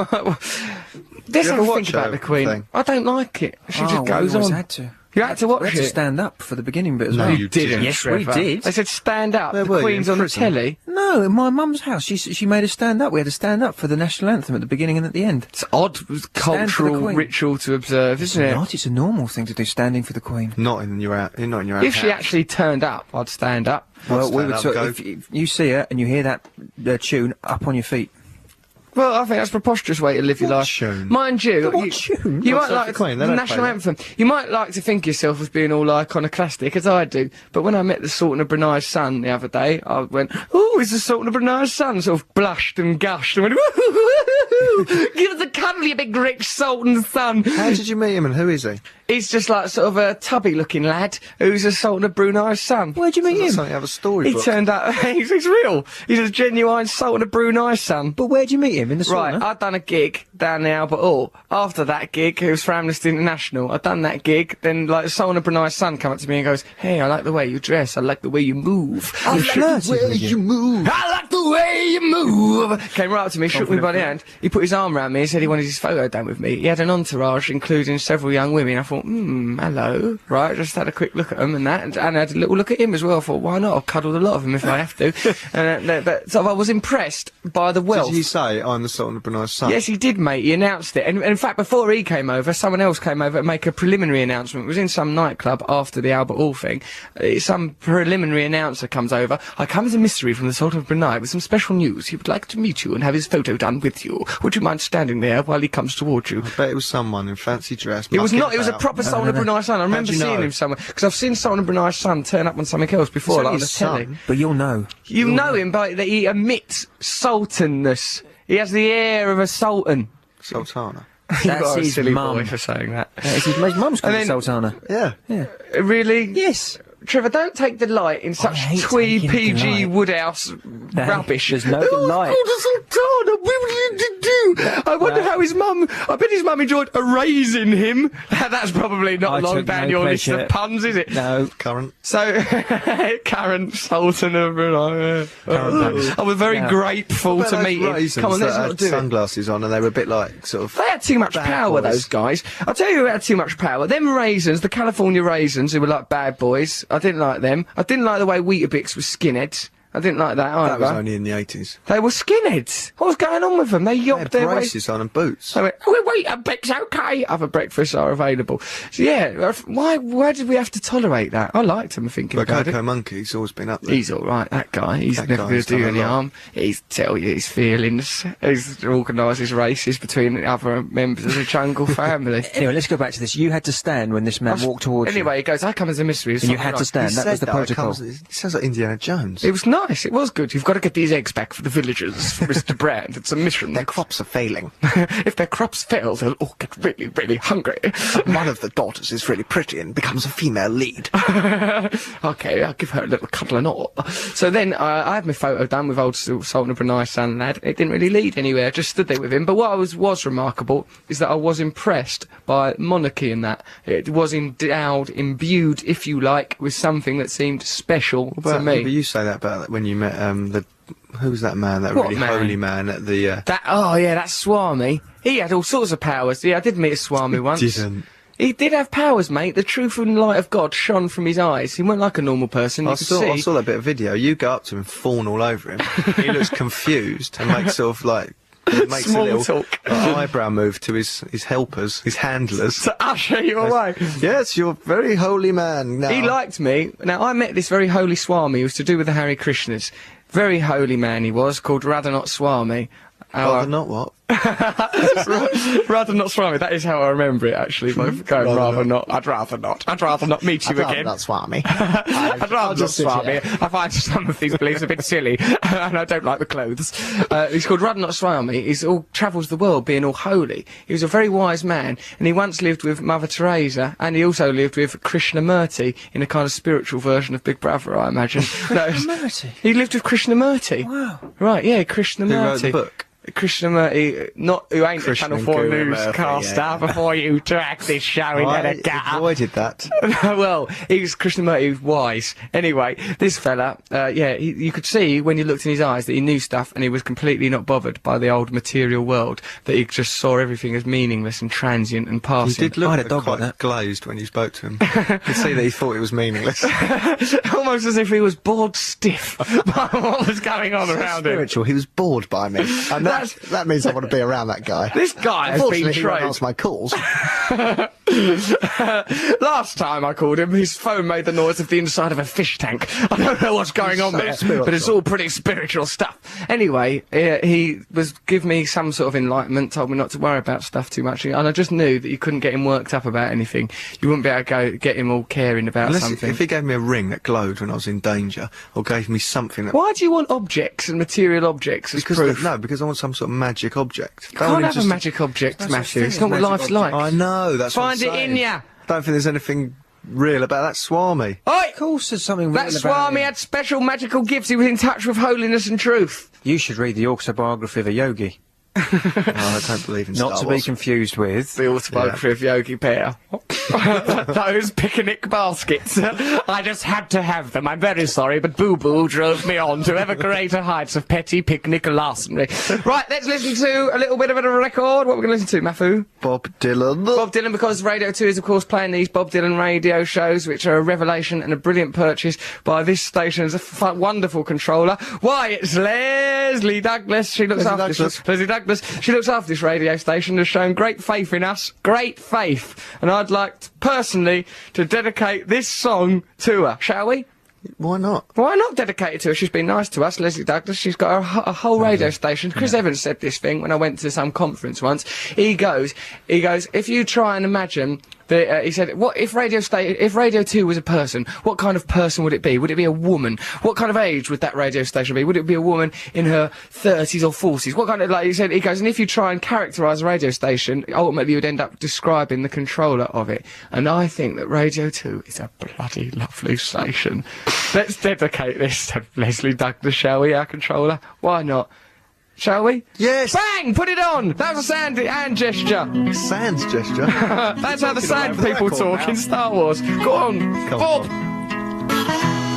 Let's You have ever a think watch about that the Queen. thing? I don't like it. She just goes we always on. had to. You had to watch We had to it. stand up for the beginning bit as No, well. you Didn't. Yes, we Trevor. did. They said stand up. Where The were you, Queen's in on the prison? telly. No, in my mum's house. She made us stand up. We had to stand up for the national anthem at the beginning and at the end. It's odd cultural Queen. ritual to observe, isn't it? Not. It's a normal thing to do, standing for the Queen. Not in your out. Not in your If she house. actually turned up, I'd stand up. Well, we stand would up, talk, go. if you see her and you hear that tune, up on your feet. Well, I think that's a preposterous way to live your What life. tune? Mind you, What you, tune? you What's might that like for Queen? They the don't play national that. anthem. You might like to think yourself as being all iconoclastic, as I do. But when I met the Sultan of Brunei's son the other day, I went, "Oh, he's the Sultan of Brunei's son." Sort of blushed and gushed and went, "Woo-hoo-hoo-hoo-hoo. Give us a cuddle, you big rich Sultan's son." How did you meet him and who is he? He's just like sort of a tubby-looking lad who's a Sultan of Brunei's son. Where'd you meet Doesn't him? something have a story He book? turned out he's real. He's a genuine Sultan of Brunei's son. But where'd you meet him? In the Right, sauna? I'd done a gig down the Albert Hall. After that gig, it was for Amnesty International. I'd done that gig, then like Sultan of Brunei's son came up to me and goes, "Hey, I like the way you dress, I like the way you move." I like the way you move. I like the way you move. Came right up to me, shook me by the hand. He put his arm around me and said he wanted his photo done with me. He had an entourage, including several young women. I thought, hello. Right, just had a quick look at him and that, and I had a little look at him as well. I thought, why not? I'll cuddle a lot of them if I have to. But so I was impressed by the wealth. Did he say, I'm the Sultan of Brunei's son? Yes, he did, mate. He announced it. And in fact, before he came over, someone else came over to make a preliminary announcement. It was in some nightclub after the Albert Hall thing. Some preliminary announcer comes over. "I come as a mystery from the Sultan of Brunei with some special news. He would like to meet you and have his photo done with you. Would you mind standing there while he comes towards you?" I bet it was someone in fancy dress. It was mucking not. It was a about. proper Sultan of Brunei's son. I remember you seeing know? him somewhere because I've seen Sultan of Brunei's son turn up on something else before, It's like on only the his telly. son. But you'll know. You know him by that he emits sultanness. He has the air of a sultan. Sultana. You That's are a his silly mum. boy for saying that. His mum's called And then- Sultana. Yeah. Really? Yes. Trevor, don't take delight in such hate twee taking PG delight. Woodhouse No, rubbish. there's no Oh, delight. it's called a sultana. What would you do? I wonder how his mum. I bet his mum enjoyed erasing him. That's probably not I long took down no your list pleasure. of puns, is it? No. Current. So, Karen Sultan of Brunei. I was very Yeah. grateful to Those meet him. raisins Come on, let's that not had do it. sunglasses on and they were a bit like, sort of... They had too much Bad power, boys. those guys. I'll tell you who had too much power. Them raisins, the California raisins, who were like bad boys. I didn't like them. I didn't like the way Weetabix was skinheads. I didn't like that either. That was only in the 80s. They were skinheads. What was going on with them? They They yopped had their way. braces on and boots. They went, "Oh, wait, a Beck's okay. Other breakfasts are available." So yeah, why did we have to tolerate that? I liked him thinking But about it. Coco Monkey's always been up there. He's all right, that guy. He's That never going guy's to do done a any lot. harm. He's tell you his feelings. He's organises races between other members of the Jungle family. Anyway, let's go back to this. You had to stand when this man walked towards you. Anyway, he goes, "I come as a mystery." And you had to stand. He That was said the that, it protocol. comes- It sounds like Indiana Jones. It was not. nice. It was good. You've got to get these eggs back for the villagers, for Mr. Brand. It's a mission. Their crops are failing. If their crops fail, they'll all get really, really hungry. One of the daughters is really pretty and becomes a female lead. Okay, I'll give her a little cuddle and all. So then I had my photo done with old Sultan of Brunei's son lad. It didn't really lead anywhere, just stood there with him. But what was remarkable is that I was impressed by monarchy in that. It was imbued, if you like, with something that seemed special to me. But you say that about when you met who was that man? That What really man? holy man at the. That Swami. He had all sorts of powers. Yeah, I did meet a Swami once. Didn't. He did have powers, mate. The truth and light of God shone from his eyes. He weren't like a normal person. I You could see. saw that bit of video. You go up to him and fawn all over him. He looks confused and makes sort of like. He makes Small a little talk. eyebrow move to his helpers, his handlers. To usher you away. Yes, you're a very holy man now. He liked me. Now, I met this very holy Swami who was to do with the Hare Krishnas. Very holy man he was, called Rather Not Swami. Rather not what? Rather Not Swami, that is how I remember it, actually. But going rather not. I'd rather not meet you again. That's Swami. I'd rather not just sit Swami. here. I find some of these beliefs a bit silly, and I don't like the clothes. He's called Rather Not Swami. He's travels the world being all holy. He was a very wise man, and he once lived with Mother Teresa, and he also lived with Krishnamurti in a kind of spiritual version of Big Brother, I imagine. Krishnamurti? He lived with Krishnamurti. Wow. Right, yeah, Krishnamurti. Who wrote the book? Krishnamurti, who ain't a Krishnan Channel 4 Guru newscaster Murphy, before you drag this show in I the gutter. avoided that. Well, he was Krishnamurti, he was wise. Anyway, this fella, you could see when you looked in his eyes that he knew stuff and he was completely not bothered by the old material world, that he just saw everything as meaningless and transient and He passing. did look I had a dog quite like that. glazed when you spoke to him. You could see that he thought it was meaningless. Almost as if he was bored stiff by what was going on around him. Spiritual. He was bored by me, and that means I want to be around that guy. This guy has been Unfortunately, he won't trained. answer my calls. Last time I called him, his phone made the noise of the inside of a fish tank. I don't know what's going on So there, spiritual. but it's all pretty spiritual stuff. Anyway, he was giving me some sort of enlightenment, told me not to worry about stuff too much, and I just knew that you couldn't get him worked up about anything. You wouldn't be able to get him all caring about Unless something. if he gave me a ring that glowed when I was in danger, or gave me something that. Why do you want objects and material objects as Because proof? because I want some sort of magic object. You can't have a magic object, Matthew. It's not what life's like. I know. That's what I'm Find it in saying. ya. Don't think there's anything real about that Swami. Oi! Of course there's something That real about Swami him. had special magical gifts. He was in touch with holiness and truth. You should read the autobiography of a yogi. Oh, I don't believe in Not Star to Wars. be confused with... The autobiography of Yogi Bear. Those picnic baskets. I just had to have them. I'm very sorry, but Boo Boo drove me on to ever greater heights of petty picnic larceny. Right, let's listen to a little bit of a record. What are we going to listen to, Mafu? Bob Dylan. Bob Dylan, because Radio 2 is, of course, playing these Bob Dylan radio shows, which are a revelation and a brilliant purchase by this station's wonderful controller. Why, it's Leslie Douglas. She looks after this. Leslie Douglas. She looks after this radio station, has shown great faith in us. Great faith. And I'd like personally to dedicate this song to her. Shall we? Why not? Why not dedicate it to her? She's been nice to us, Leslie Douglas. She's got a whole radio station. Chris Evans said this thing when I went to some conference once. He goes, if you try and imagine that, he said, what if Radio 2 was a person, what kind of person would it be? Would it be a woman? What kind of age would that radio station be? Would it be a woman in her 30s or 40s? What kind of, like, he goes, and if you try and characterise a radio station, ultimately you would end up describing the controller of it. And I think that Radio 2 is a bloody lovely station. Let's dedicate this to Leslie Douglas, shall we, our controller? Why not? Shall we? Yes. Bang! Put it on! That was a hand gesture. Sans gesture. That's how the sand over the people record talk now. in Star Wars. Go on, Come Bob! on.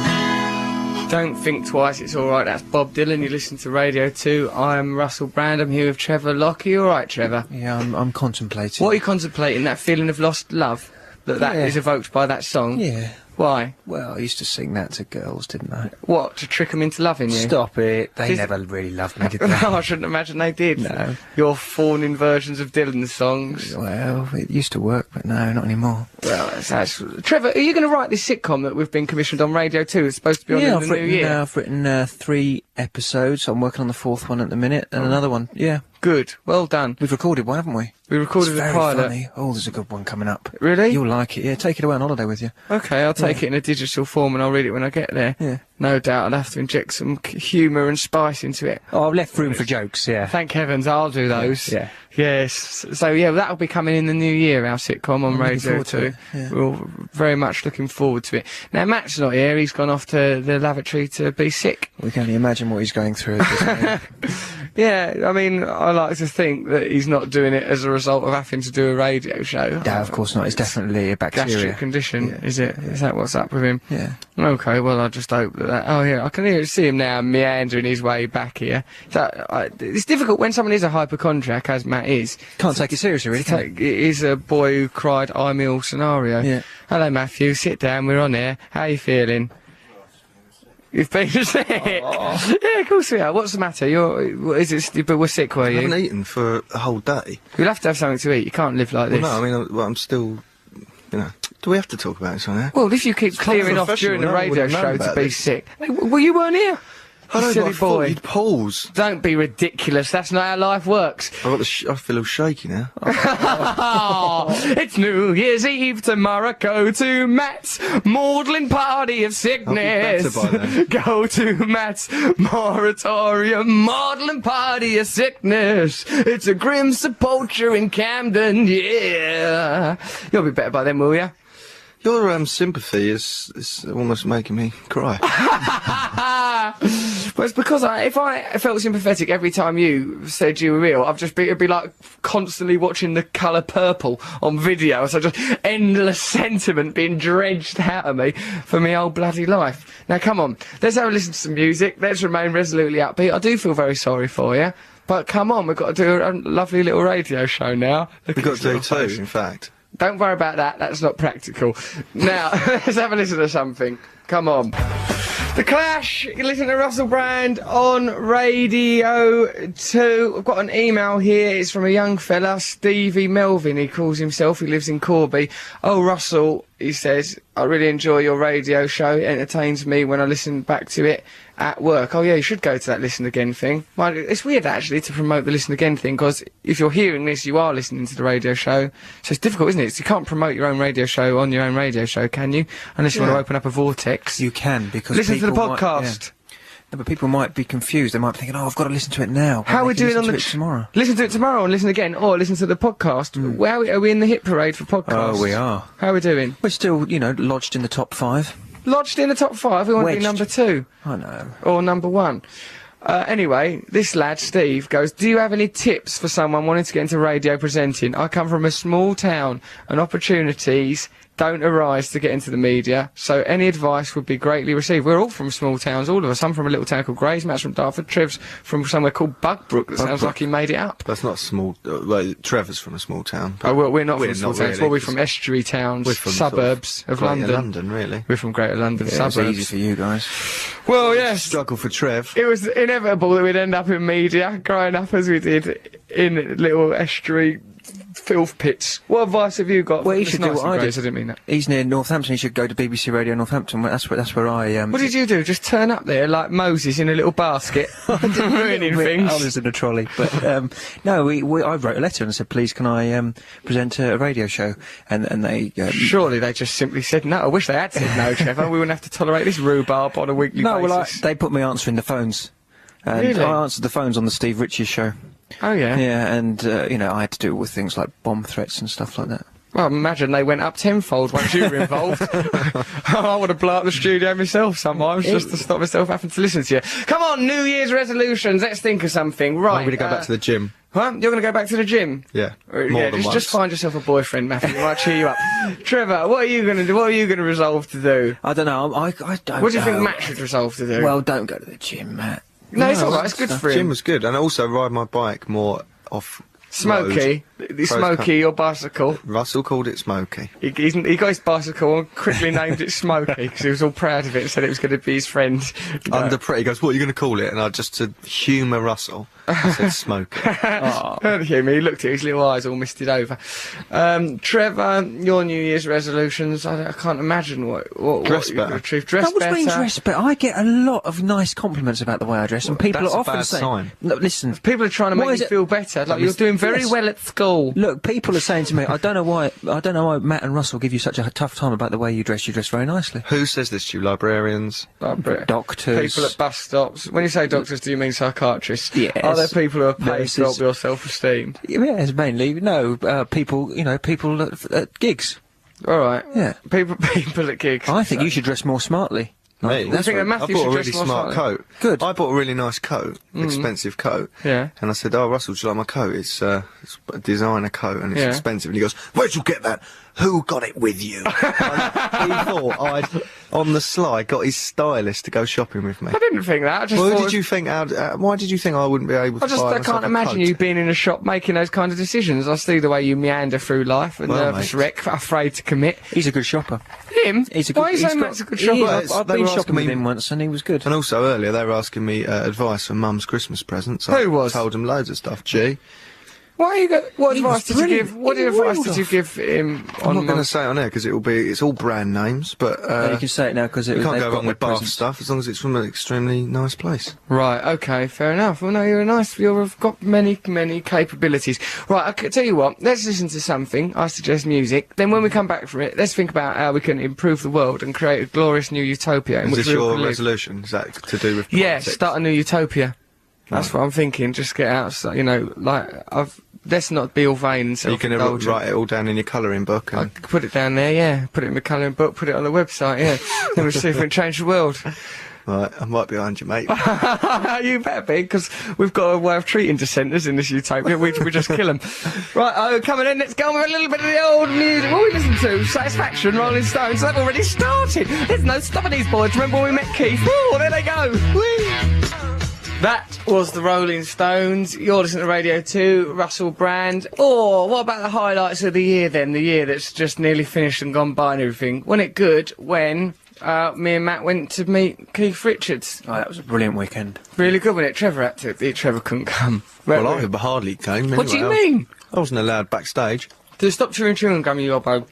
Don't think twice, it's alright. That's Bob Dylan. You listen to Radio 2. I'm Russell Brand. I'm here with Trevor Locke. You alright, Trevor? Yeah, I'm contemplating. What are you contemplating? That feeling of lost love that Yeah. is evoked by that song? Yeah. Why? Well, I used to sing that to girls, didn't I? What, to trick them into loving you? Stop it. They Did- never really loved me, did they? No, I shouldn't imagine they did. No. Your fawning versions of Dylan's songs. Well, it used to work, but no, not anymore. Well, that's Trevor, are you going to write this sitcom that we've been commissioned on Radio 2? It's supposed to be on in the new year. I've written 3 episodes. I'm working on the 4th one at the minute, and another one. Yeah. Good. Well done. We've recorded one, haven't we? We recorded It's a very pilot. funny. Oh, there's a good one coming up. Really? You'll like it. Yeah, take it away on holiday with you. Okay, I'll take it in a digital form and I'll read it when I get there. Yeah. No doubt I'll have to inject some humour and spice into it. Oh, I've left room for jokes, yeah. Thank heavens, I'll do those. Yeah. Yes. So, yeah, that'll be coming in the new year, our sitcom on looking Radio forward to 2. it, yeah. We're very much looking forward to it. Now, Matt's not here. He's gone off to the lavatory to be sick. We can only imagine what he's going through at this moment. Yeah, I mean, I like to think that he's not doing it as a result of having to do a radio show. No, of course not. It's definitely a bacteria. Gastric condition, Yeah. is it? Is that what's up with him? Yeah. Okay, well, I just hope that. Oh, yeah, I can see him now meandering his way back here. It's difficult when someone is a hypochondriac, as Matt is. Can't take it seriously, really, can you? It is a boy who cried, I'm ill scenario. Yeah. Hello, Matthew. Sit down. We're on here. How are you feeling? You've been sick. Yeah, of course we are. What's the matter? But we're sick, were I you? haven't eaten for a whole day. You'll have to have something to eat. You can't live like Well, this. no, I mean, I'm still, Do we have to talk about this on here? Well, if you keep clearing off during the professional, no one radio would've known show to about be this. sick. Hey, well, you weren't here. I know, silly but I thought boy. you'd pause. Don't be ridiculous. That's not how life works. I feel all shaky now. It's New Year's Eve tomorrow. Go to Matt's maudlin party of sickness. I'll be better by then. Go to Matt's moratorium maudlin party of sickness. It's a grim sepulture in Camden. Yeah, you'll be better by then, will you? Your sympathy is almost making me cry. Well, it's because if I felt sympathetic every time you said you were ill, it'd be like constantly watching The Colour Purple on video, so just endless sentiment being dredged out of me for me old bloody life. Now, come on, let's have a listen to some music, let's remain resolutely upbeat. I do feel very sorry for you, but come on, we've got to do a lovely little radio show now. We've got to do two, in fact. Don't worry about that, that's not practical. Now, let's have a listen to something. Come on. The Clash, you listen to Russell Brand on Radio 2. I've got an email here, it's from a young fella, Stevie Melvin, he calls himself, he lives in Corby. Oh, Russell, he says, I really enjoy your radio show, it entertains me when I listen back to it at work. Oh yeah, you should go to that Listen Again thing. Well, it's weird actually to promote the Listen Again thing, because if you're hearing this, you are listening to the radio show. So it's difficult, isn't it? You can't promote your own radio show on your own radio show, can you? Unless you want to open up a vortex. You can, because Listen to the people might- podcast. No, but people might be confused. They might be thinking, oh, I've got to listen to it now. How are we doing on the tomorrow? Listen to it tomorrow and listen again, or listen to the podcast. Where are we in the hit parade for podcasts? Oh, we are. How are we doing? We're still, lodged in the top 5. Lodged in the top 5. We want to be Wedged. number 2 I know. or number 1. Anyway, this lad, Steve, goes, do you have any tips for someone wanting to get into radio presenting? I come from a small town and opportunities don't arise to get into the media, so any advice would be greatly received. We're all from small towns, all of us. I'm from a little town called Grays, Matt's from Dartford, Trev's from somewhere called Bugbrook. That sounds Bugbrook. like he made it up. That's not small. Well, Trevor's from a small town. Oh, well, we're not We're from small not towns. really, Well, we're 'cause from estuary towns, We're from suburbs of Greater London. London, really. We're from Greater London It's suburbs. easy for you guys. Well, yes. Struggle for Trev. It was inevitable that we'd end up in media, growing up as we did in little estuary filth pits. What advice have you got? Well, he It's should nice do what and I Grace, did. I didn't mean that. He's near Northampton. He should go to BBC Radio Northampton. That's where I. What did you do? Just turn up there like Moses in a little basket, ruining things? I was in a trolley, but no. I wrote a letter and said, please, can I present a radio show? And they. Surely they just simply said no. I wish they had said no, Trevor. We wouldn't have to tolerate this rhubarb on a weekly No, basis. they put me answering the phones. And Really? I answered the phones on the Steve Ritchie show. Oh, yeah? Yeah, and I had to deal with things like bomb threats and stuff like that. Well, imagine they went up tenfold once you were involved. I would have blown up the studio myself sometimes just to stop myself having to listen to you. Come on, New Year's resolutions. Let's think of something. Right. I'm going to go back to the gym. Huh? You're going to go back to the gym? Yeah. Yeah, More than once. just find yourself a boyfriend, Matthew. It might cheer you up. Trevor, what are you going to do? What are you going to resolve to do? I don't know. I don't. What do you think know. Matt should resolve to do? Well, don't go to the gym, Matt. no, it's all right. It's good for Gym him. was good. And I also ride my bike more off Smoky. Pros Smoky, your bicycle. Russell called it Smoky. He got his bicycle and quickly named it Smoky because he was all proud of it and said it was going to be his friend. Under pressure, he goes, what are you going to call it? And I just, to humour Russell, I said Smoky. Don't humour, he looked at his little eyes all misted over. Trevor, your New Year's resolutions, I can't imagine what Dress you better. achieved. Dress What better. means dress better? I get a lot of nice compliments about the way I dress, and people that's are a often bad saying, sign. "No, listen, People are trying to Why make is you it- feel better. Like, you're doing very Yes. well at school. Look, people are saying to me, I don't know why Matt and Russell give you such a tough time about the way you dress. You dress very nicely. Who says this to you? Librarians? Doctors. People at bus stops. When you say doctors, do you mean psychiatrists? Yes. Are there people who are paid to Nurses. help your self-esteem? Yes, mainly. No, people, people at gigs. All right. Yeah. People at gigs. I think you should dress more smartly. Me? I think that I Matthew bought should a dress really more smart smartly. coat. Good. I bought a really nice coat, expensive coat. Yeah. And I said, oh, Russell, do you like my coat? It's a designer coat and it's Yeah. expensive. And he goes, where'd you get that? Who got it with you? And he thought I'd, on the sly, got his stylist to go shopping with me. I didn't think that. I just Why thought did you think? Why did you think I wouldn't be able to? I buy myself can't a imagine coat? you being in a shop making those kind of decisions. I see the way you meander through life, a Well, nervous mate. wreck, afraid to commit. He's a good shopper. Him? He's a good. Why are you he's saying got- Matt's a good he shopper? is. Well, I've they been were shopping asking with me- him once, and he was good. And also earlier they were asking me advice for Mum's Christmas presents. Who was? I told them loads of stuff. G. Why are you what He advice was did you brilliant. give? What He advice rolled did you off. give him I'm on not going to say it on air because it's all brand names, but You can say it now because you can't they've go got wrong their with Bath presents. stuff as long as it's from an extremely nice place. Right, okay, fair enough. Well, no, you've got many capabilities. Right, I tell you what, let's listen to something. I suggest music. Then when we come back from it, let's think about how we can improve the world and create a glorious new utopia in Is which this we all your can live. resolution? Is that to do with Yeah, politics? start a new utopia. That's what I'm thinking. Just get out, so, let's not be all vain and You can self-indulgent. write it all down in your colouring book. I And could put it down there, yeah. Put it in my colouring book, put it on the website, yeah. Then we'll see if we can change the world. right, I'm right behind you, mate. You better be, because we've got a way of treating dissenters in this utopia. We just kill them. Right, coming in, let's go with a little bit of the old music. What we listen to? Satisfaction, Rolling Stones. They've already started. There's no stopping these boys. Remember when we met Keith? Oh, there they go. Whee! That was the Rolling Stones. You're listening to Radio 2, Russell Brand. Oh, what about the highlights of the year then? The year that's just nearly finished and gone by and everything. Wasn't it good when me and Matt went to meet Keith Richards? Oh, that was a brilliant weekend. Really good, wasn't it? Trevor had to. Trevor couldn't come. Well, I hardly came. What do you anyway. mean? I wasn't allowed backstage. To stop chewing gum, you elbow.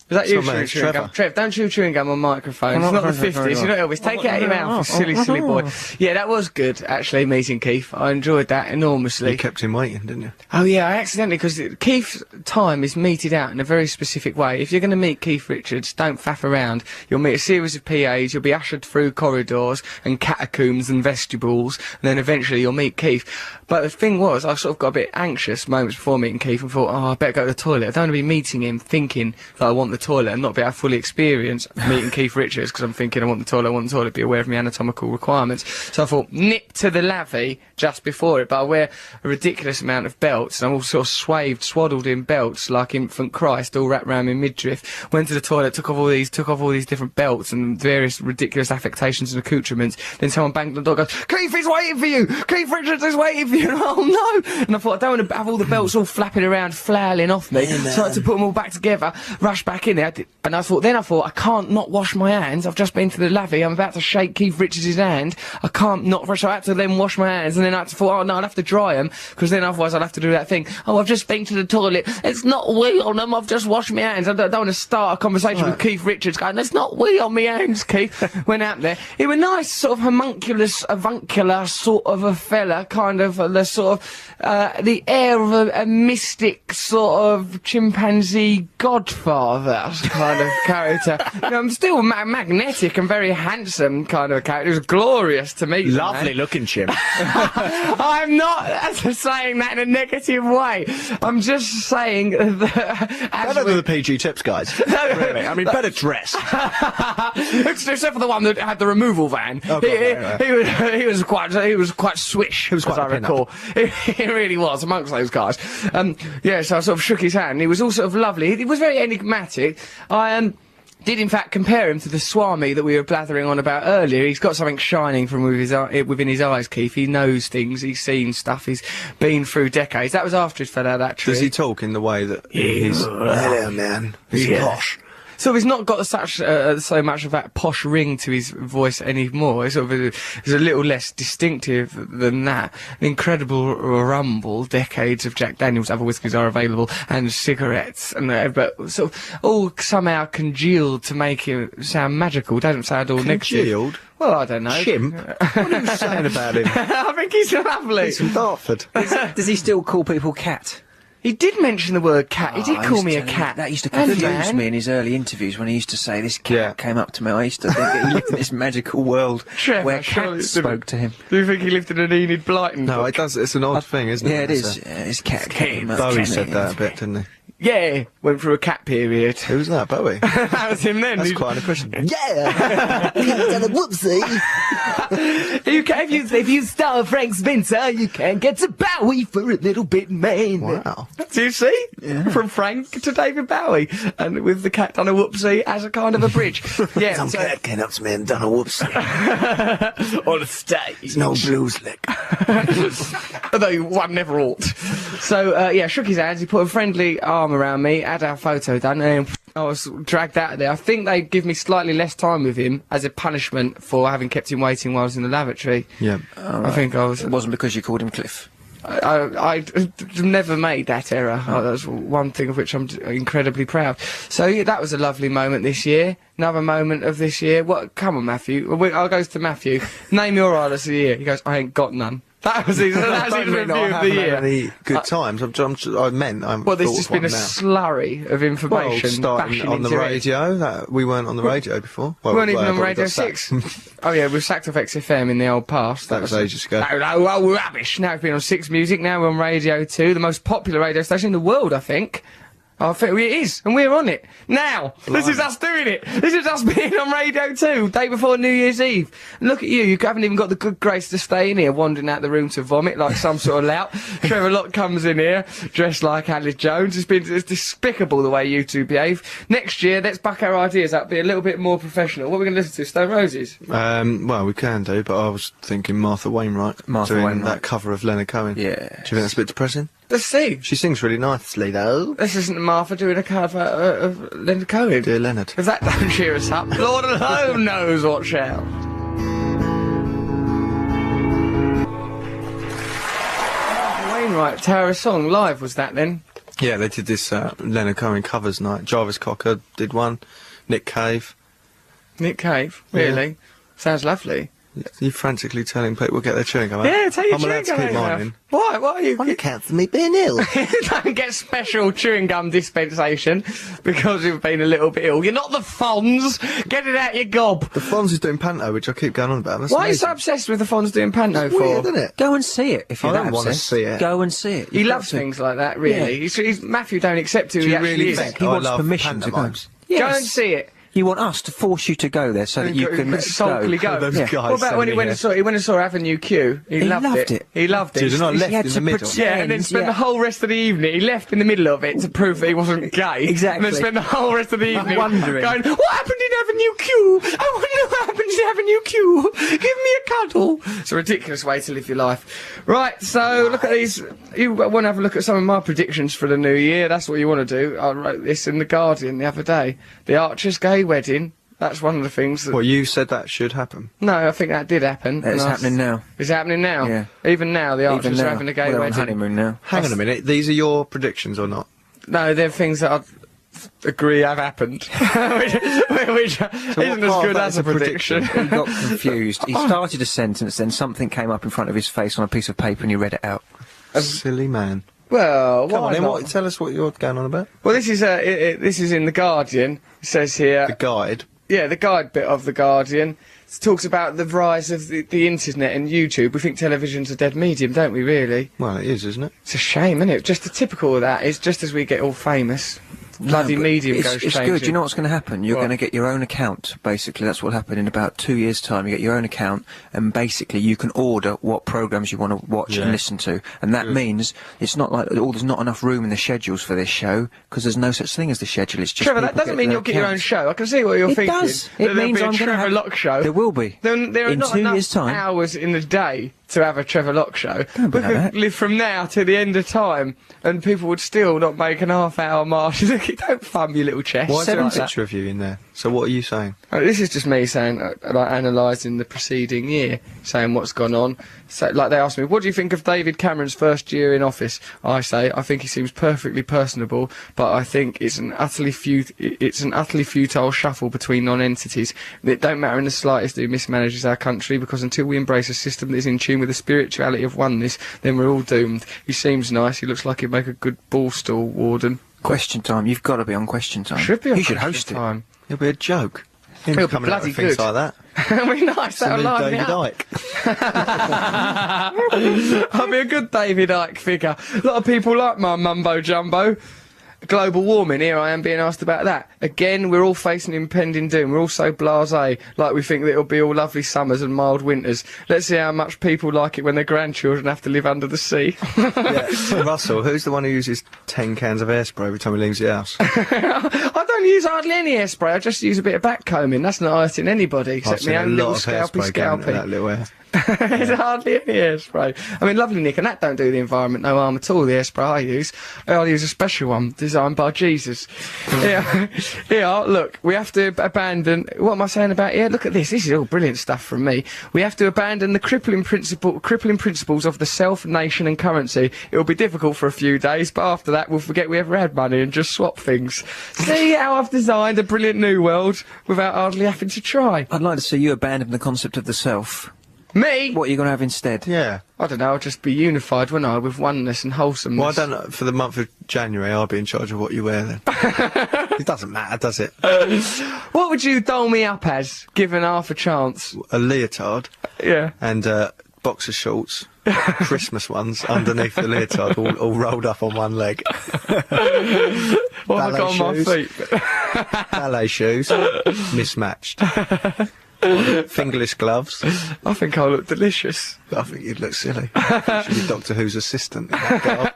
Is that It's you not me, chewing it's chewing gum? Trevor. Trev, don't chew chewing gum on microphones. It's I'm not not the very 50s. You're not Elvis. Take it out of your mouth, you silly boy. Yeah, that was good, actually, meeting Keith. I enjoyed that enormously. You kept him waiting, didn't you? Oh yeah, I accidentally, because Keith's time is meted out in a very specific way. If you're going to meet Keith Richards, don't faff around. You'll meet a series of PAs, you'll be ushered through corridors and catacombs and vestibules, and then eventually you'll meet Keith. But the thing was, I sort of got a bit anxious moments before meeting Keith and thought, I better go to the toilet. I don't want to be meeting him thinking that I want the toilet and not be able to fully experience meeting Keith Richards, because I'm thinking I want the toilet, be aware of my anatomical requirements. So I thought, nip to the lavvy just before it, but I wear a ridiculous amount of belts, and I'm all sort of swaddled in belts like infant Christ, all wrapped around my midriff. Went to the toilet, took off all these different belts and various ridiculous affectations and accoutrements. Then someone banged the door, goes, Keith is waiting for you! Keith Richards is waiting for you! Oh no! And I thought, I don't want to have all the belts all flapping around, flailing off me. So I had to put them all back together, rush back in there, and I thought, I can't not wash my hands. I've just been to the lavvy, I'm about to shake Keith Richards' hand. I can't not, so I had to then wash my hands, and then I had to thought, oh no, I'll have to dry them, because then otherwise I'll have to do that thing. Oh, I've just been to the toilet. It's not wee on them, I've just washed my hands. I don't want to start a conversation with Keith Richards going, there's not wee on my hands, Keith. Went out there. He was nice, sort of homunculus, avuncular sort of a fella, kind of the sort of, the air of a mystic sort of chimpanzee godfather kind of character. You know, I'm still magnetic and very handsome kind of a character. It was glorious to meet. Lovely looking chimp. I'm not saying that in a negative way. I'm just saying that Better than the PG Tips guys. Really. I mean, better dressed. except for the one that had the removal van. He was quite swish. He was quite as I a pin-up. recall. He really was amongst those guys. Yeah, so I sort of shook his hand. He was all sort of lovely. He was very enigmatic. did in fact compare him to the Swami that we were blathering on about earlier. He's got something shining from within his eyes, Keith. He knows things, he's seen stuff, he's been through decades. That was after he fell out of that tree. Does he talk in the way that he's... Hello, man. He's posh. So he's not got so much of that posh ring to his voice anymore. It's it's a little less distinctive than that. An incredible rumble, decades of Jack Daniels, other whiskies are available, and cigarettes, and but sort of all somehow congealed to make him sound magical. Doesn't sound all negative. Congealed? Well, I don't know. Chimp? What are you saying about him? I think he's lovely. He's from Dartford. Does he still call people cat? He did mention the word cat. He did call me a cat. That used to And confuse man. me in his early interviews when he used to say this cat Yeah. came up to me. I used to think that he lived in this magical world Trevor, where surely cats it didn't. spoke to him. Do you think he lived in an Enid Blyton No, book? it does. It's an odd thing, isn't it? Yeah, it It's is. His cat came up. Bowie said that a bit, didn't he? Yeah, went through a cat period. Who was that, Bowie? That was him then. That's He- quite an question. Yeah! Done a whoopsie! if you start Frank Spencer, you can get to Bowie for a little bit, man. Wow. Do you see? From Frank to David Bowie. And with the cat done a whoopsie as a kind of a bridge. Yeah, Some so- cat came up to me and done a whoopsie. on a stage. No blues lick. Although one never ought. So, yeah, shook his hands, he put a friendly arm around me, had our photo done, and I was dragged out of there. I think they give me slightly less time with him as a punishment for having kept him waiting while I was in the lavatory. Yeah. I think I was... It wasn't because you called him Cliff. I never made that error. That's one thing of which I'm incredibly proud. So yeah, that was a lovely moment this year. Another moment of this year. What? Come on, Matthew. I'll go to Matthew. Name your artist of the year. He goes, I ain't got none. That was his, that was his review of the Had year. any good times. I meant. Well, there's just been a slurry of Well, information starting bashing on the into it. radio. We weren't on the radio before. Well, We weren't even on but we Radio got sacked. 6. Oh yeah, we sacked off XFM in the old past. That was ages ago. No, rubbish. Now we've been on 6 Music, now we're on Radio 2, the most popular radio station in the world, I think. I think it is, and we're on it. Now! This is us doing it! This is us being on Radio 2, day before New Year's Eve. And look at you haven't even got the good grace to stay in here, wandering out the room to vomit like some sort of lout. Trevor Locke comes in here, dressed like Alice Jones. It's despicable the way you two behave. Next year, let's buck our ideas up, be a little bit more professional. What are we going to listen to? Stone Roses? Well, we can do, but I was thinking Martha Wainwright. Martha doing Wainwright. that cover of Leonard Cohen. Yeah. Do you think that's a bit depressing? Let's see. She sings really nicely, though. This isn't Martha doing a cover of Leonard Cohen. Dear Leonard. If that don't cheer us up, Lord alone knows what shall. Wainwright, Tower of Song, live was that then? Yeah, they did this Leonard Cohen covers night. Jarvis Cocker did one. Nick Cave. Nick Cave, really? Sounds lovely. You frantically telling people to get their chewing gum out? Yeah, tell your I'm chewing allowed to gum keep out. mine in. Why? Why are you... On account of me being ill. don't get special chewing gum dispensation because you've been a little bit ill. You're not the Fonz. Get it out your gob. The Fonz is doing Panto, which I keep going on about. That's Why are you so amazing. obsessed with the Fonz doing panto for? Weird, isn't it? Go and see it if you're I that don't wanna obsessed. see it. Go and see it. He You've got loves to. things like that, really. Yeah. Matthew don't accept who Do he you actually really is. think He I wants love permission to go. pantomimes? Go Yes. and see it. You want us to force you to go there so that you can sulkily go. Those Yeah. guys What about when he send went me and saw? He went and saw Avenue Q. He loved it. He loved it. Dude, they're not He- left had in to the middle. pretend. Yeah, and then spent the whole rest of the evening. He left in the middle of it to prove that he wasn't gay. Exactly. And then spent the whole rest of the evening Wondering. going, "What happened in Avenue Q? I wonder what happened in Avenue Q. Give me a cuddle." It's a ridiculous way to live your life. Right, so look at these. You want to have a look at some of my predictions for the new year? That's what you want to do. I wrote this in the Guardian the other day. The Archer's gay wedding. That's one of the things that... Well, you said that should happen. No, I think that did happen. It's And I- happening now. It's happening now? Yeah. Even now, the Archers Even are now. having a gay Well, they're on wedding. honeymoon now. Hang on a minute. These are your predictions or not? No, they're things that I agree have happened. which isn't as part good of that as is a a prediction? prediction. He got confused. He started a sentence, then something came up in front of his face on a piece of paper and he read it out. Silly man. Well, Come why on, then. not? Tell us what you're going on about. Well, this is this is in the Guardian. It says here, The guide. yeah, the guide bit of the Guardian. It talks about the rise of the internet and YouTube. We think television's a dead medium, don't we? Really? Well, it is, isn't it? It's a shame, isn't it? Just the typical of that is just as we get all famous, bloody medium it's, goes it's changing. good. You know what's going to happen? You're What? going to get your own account. Basically, that's what will happen in about 2 years' time. You get your own account, and basically you can order what programs you want to watch and listen to. And that means it's not like there's not enough room in the schedules for this show because there's no such thing as the schedule. It's just Trevor, that people doesn't get mean their you'll get your own accounts. show. I can see what you're It thinking. does. That It there'll means be a I'm going to Trevor have. Lock show. There will be. There are in not 2 enough years' time. hours in the day to have a Trevor Lock show. Don't be We like could that. live from now to the end of time, and people would still not make an half-hour march. Don't thumb your little chest. Why is there a like that. picture of you in there? So what are you saying? This is just me saying, like, analysing the preceding year, saying what's gone on. So, like, they asked me, what do you think of David Cameron's first year in office? I say, I think he seems perfectly personable, but I think it's an utterly futile shuffle between non-entities. It don't matter in the slightest who mismanages our country, because until we embrace a system that is in tune with the spirituality of oneness, then we're all doomed. He seems nice. He looks like he'd make a good ball stall warden. Question time. You've got to be on Question Time. Should be on You should Question host it. time. It'll be a joke. Him It'll be coming out bloody with things good. like that. It'll be nice. It's the That'll new liven it David up. Icke. I'll be a good David Icke figure. A lot of people like my mumbo jumbo. Global warming, here I am being asked about that. Again, we're all facing impending doom. We're all so blasé, like we think that it'll be all lovely summers and mild winters. Let's see how much people like it when their grandchildren have to live under the sea. Yeah. Russell, who's the one who uses 10 cans of hairspray every time he leaves the house? I don't use hardly any hairspray, I just use a bit of back combing. That's not hurting anybody, I've except seen my a own little lot of hairspray going into that scalpy. little hair. There's hardly any hairspray. I mean, lovely Nick, and that don't do the environment no harm at all, the hairspray I use. I'll use a special one, designed by Jesus. Here, look, we have to abandon... What am I saying about here? Look at this. This is all brilliant stuff from me. We have to abandon the crippling principles of the self, nation and currency. It will be difficult for a few days, but after that we'll forget we ever had money and just swap things. See how I've designed a brilliant new world without hardly having to try. I'd like to see you abandon the concept of the self. Me? What are you going to have instead? Yeah. I don't know, I'll just be unified, wouldn't I, with oneness and wholesomeness. Well, I don't know. For the month of January, I'll be in charge of what you wear then. It doesn't matter, does it? What would you doll me up as, given half a chance? A leotard Yeah. and boxer shorts, Christmas ones, underneath the leotard, all rolled up on one leg. What have I got on my shoes. feet? Ballet shoes, mismatched. Fingerless gloves. I think I'll look delicious. I think you'd look silly. You should be Doctor Who's assistant. In that garb.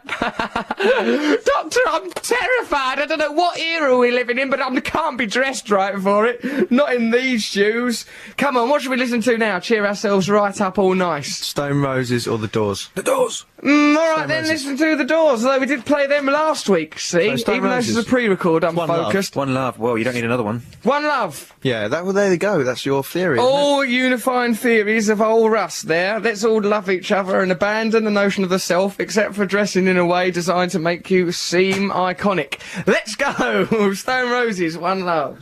Doctor, I'm terrified. I don't know what era we're living in, but I can't be dressed right for it. Not in these shoes. Come on, what should we listen to now? Cheer ourselves right up all nice. Stone Roses or The Doors? The Doors! All right, then Roses. listen to The Doors, although we did play them last week, see? So Stone Even though this is a Roses. pre-record, I'm One Love. focused. One Love. Well, you don't need another one. One Love. Yeah, well, there you go. That's your theory. Isn't All unifying theories of old Russ there. Let's all love each other and abandon the notion of the self, except for dressing in a way designed to make you seem iconic. Let's go! Stone Roses, One Love.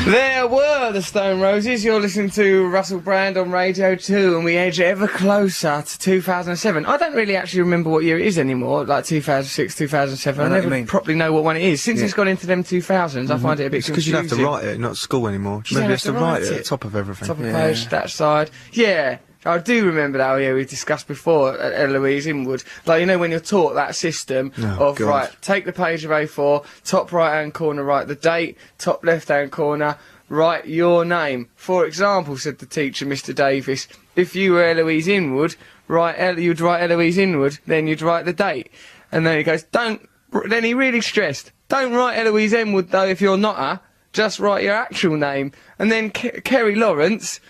There were the Stone Roses. You're listening to Russell Brand on Radio 2, and we edge ever closer to 2007. I don't really actually remember what year it is anymore, like 2006, 2007. I I know what you never mean. properly know what one it is. Since it's gone into them 2000s, I find it a bit It's because you confusing. don't have to write it, not at school anymore. You Maybe don't you have to have to write write it it. at the top of everything. Top of the page, that side. Yeah, I do remember that. Oh, yeah, we discussed before at Eloise Inwood. Like, you know, when you're taught that system Oh, of, God. right, take the page of A4, top right-hand corner, write the date, top left-hand corner, write your name. For example, said the teacher, Mr. Davis, if you were Eloise Inwood, you'd write Eloise Inwood, then you'd write the date. And then he goes, then he really stressed, don't write Eloise Inwood, though, if you're not her, just write your actual name. And then Kerry Lawrence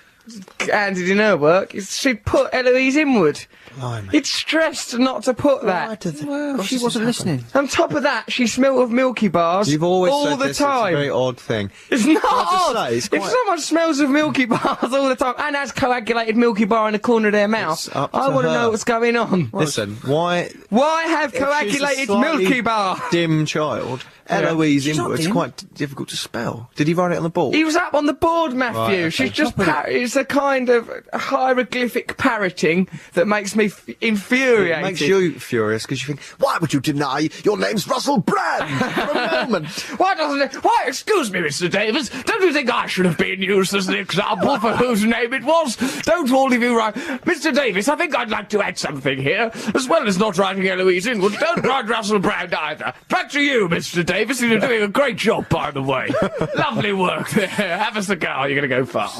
handed in her work, she put Eloise Inwood. Blimey. It's stressed not to put that. Well, she wasn't listening. On top of that, she smelt of Milky Bars You've always all said the this, it's a time. very odd thing. It's not Can I just odd. say, it's If quite- someone smells of Milky Bars all the time and has coagulated Milky Bar in the corner of their mouth, It's up I to want to her. know what's going on. Listen, why... Why have if she's a coagulated slightly Milky Bar? dim child, Eloise She's not Inwood's Dean. quite difficult to spell. Did he write it on the board? He was up on the board, Matthew. Right, okay. She's just it's a kind of hieroglyphic parroting that makes me infuriated. It makes you furious because you think, why would you deny your name's Russell Brand for a moment? Why doesn't it? Why, excuse me, Mr. Davis, don't you think I should have been used as an example for whose name it was? Don't all of you write... Mr. Davis, I think I'd like to add something here. As well as not writing Eloise Inwood, don't write Russell Brand either. Back to you, Mr. Davis. You're doing a great job, by the way. Lovely work there. Have a cigar, you're going to go far.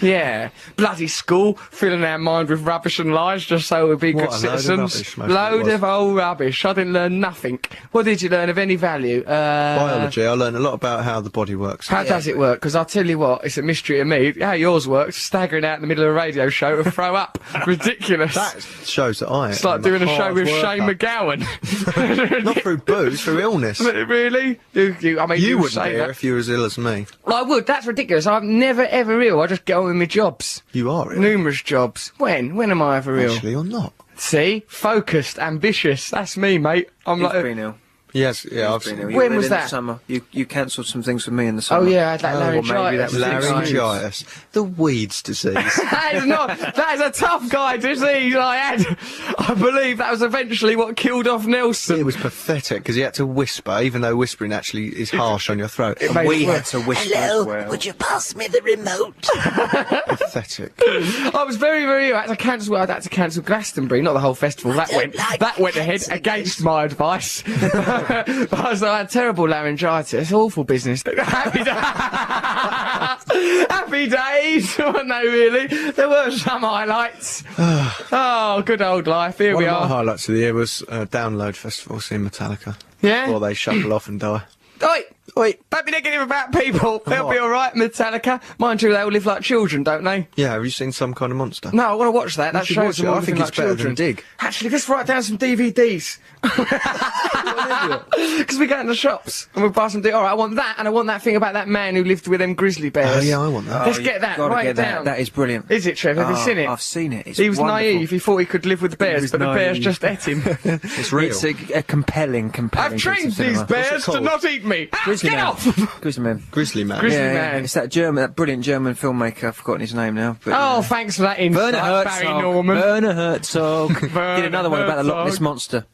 Yeah, bloody school, filling our mind with rubbish and lies just so we'd be good What a load of citizens. rubbish, most of it Load was. of old rubbish. I didn't learn nothing. What did you learn of any value? Biology, I learned a lot about how the body works. How does it work? Because I'll tell you what, it's a mystery to me. How yours works, staggering out in the middle of a radio show to throw up. Ridiculous. That shows that I It's like doing a show with Shane McGowan. Not through booze, through illness. Really? I mean, You wouldn't say be here that. if you were as ill as me. I would. That's ridiculous. I'm never ever ill. I just get on with my jobs. You are ill. Numerous jobs. When? When am I ever ill? Actually, you're not. See? Focused, ambitious. That's me, mate. I'm You've like... been ill. Yes, yeah, I've Been ill. seen You When were was in the that? summer. You cancelled some things for me in the summer. Oh yeah, I had that Or maybe laryngitis. that was laryngitis, the weeds disease. That is not. That is a tough guy disease I had. I believe that was eventually what killed off Nelson. It was pathetic because he had to whisper, even though whispering actually is harsh on your throat. made We it had worse. to whisper as well. Would you pass me the remote? Pathetic. I was very, very ill. I had to cancel Glastonbury, not the whole festival. That went ahead against my advice. But I had terrible laryngitis. Awful business. Happy days, weren't they? Really? There were some highlights. Oh, good old life. Here One we of my are. highlights of the year was Download Festival, seeing Metallica. Yeah. Before they shuffle off and die. Oi, don't be negative about people. They'll be all right. Metallica, mind you, they all live like children, don't they? Yeah, have you seen Some Kind of Monster? No, I want to watch that. That should shows watch them it. all I think living it's like better than children. Dig. Actually, let's write down some DVDs. Because we go in the shops and we'll buy some. All right, I want that, and I want that thing about that man who lived with them grizzly bears. Oh, yeah, I want that. Let's get that. Gotta Write get it that. down. That is brilliant. Is it, Trev? Have you seen it? I've seen it. It's He was wonderful. naive. He thought he could live with the bears, was but the bears naive. just ate him. It's real. It's a compelling I've piece trained of these cinema. bears to called? not eat me. Grizzly Get Man. off! Grizzly Man. Grizzly Man. Grizzly Yeah, Man. it's that brilliant German filmmaker. I've forgotten his name now. But, Oh, thanks for that insight, Werner Barry Herzog. Norman. Werner Herzog. Did another one about the Loch Ness Herzog. Monster.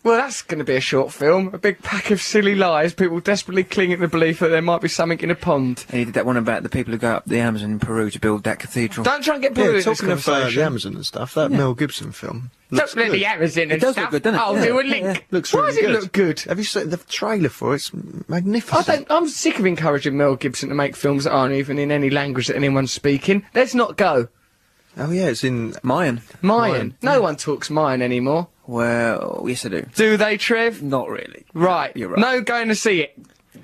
Well, that's going to be a short film. A big pack of silly lies, people desperately clinging to the belief that there might be something in a pond. And he did that one about the people who go up the Amazon in Peru to build that cathedral. Don't try and get Peru Yeah, in this talking of conversation. the Amazon and stuff, that Mel Gibson film looks Don't let good. the Amazon and It does stuff. look good, doesn't it? I'll Yeah. do a link. Yeah. Looks Why really does it good. look good? Have you seen the trailer for it? It's magnificent. I'm sick of encouraging Mel Gibson to make films that aren't even in any language that anyone's speaking. Let's not go. Oh yeah, it's in... Mayan. Mayan. No one talks Mayan anymore. Well, yes I do. Do they, Trev? Not really. Right. You're right. No going to see it.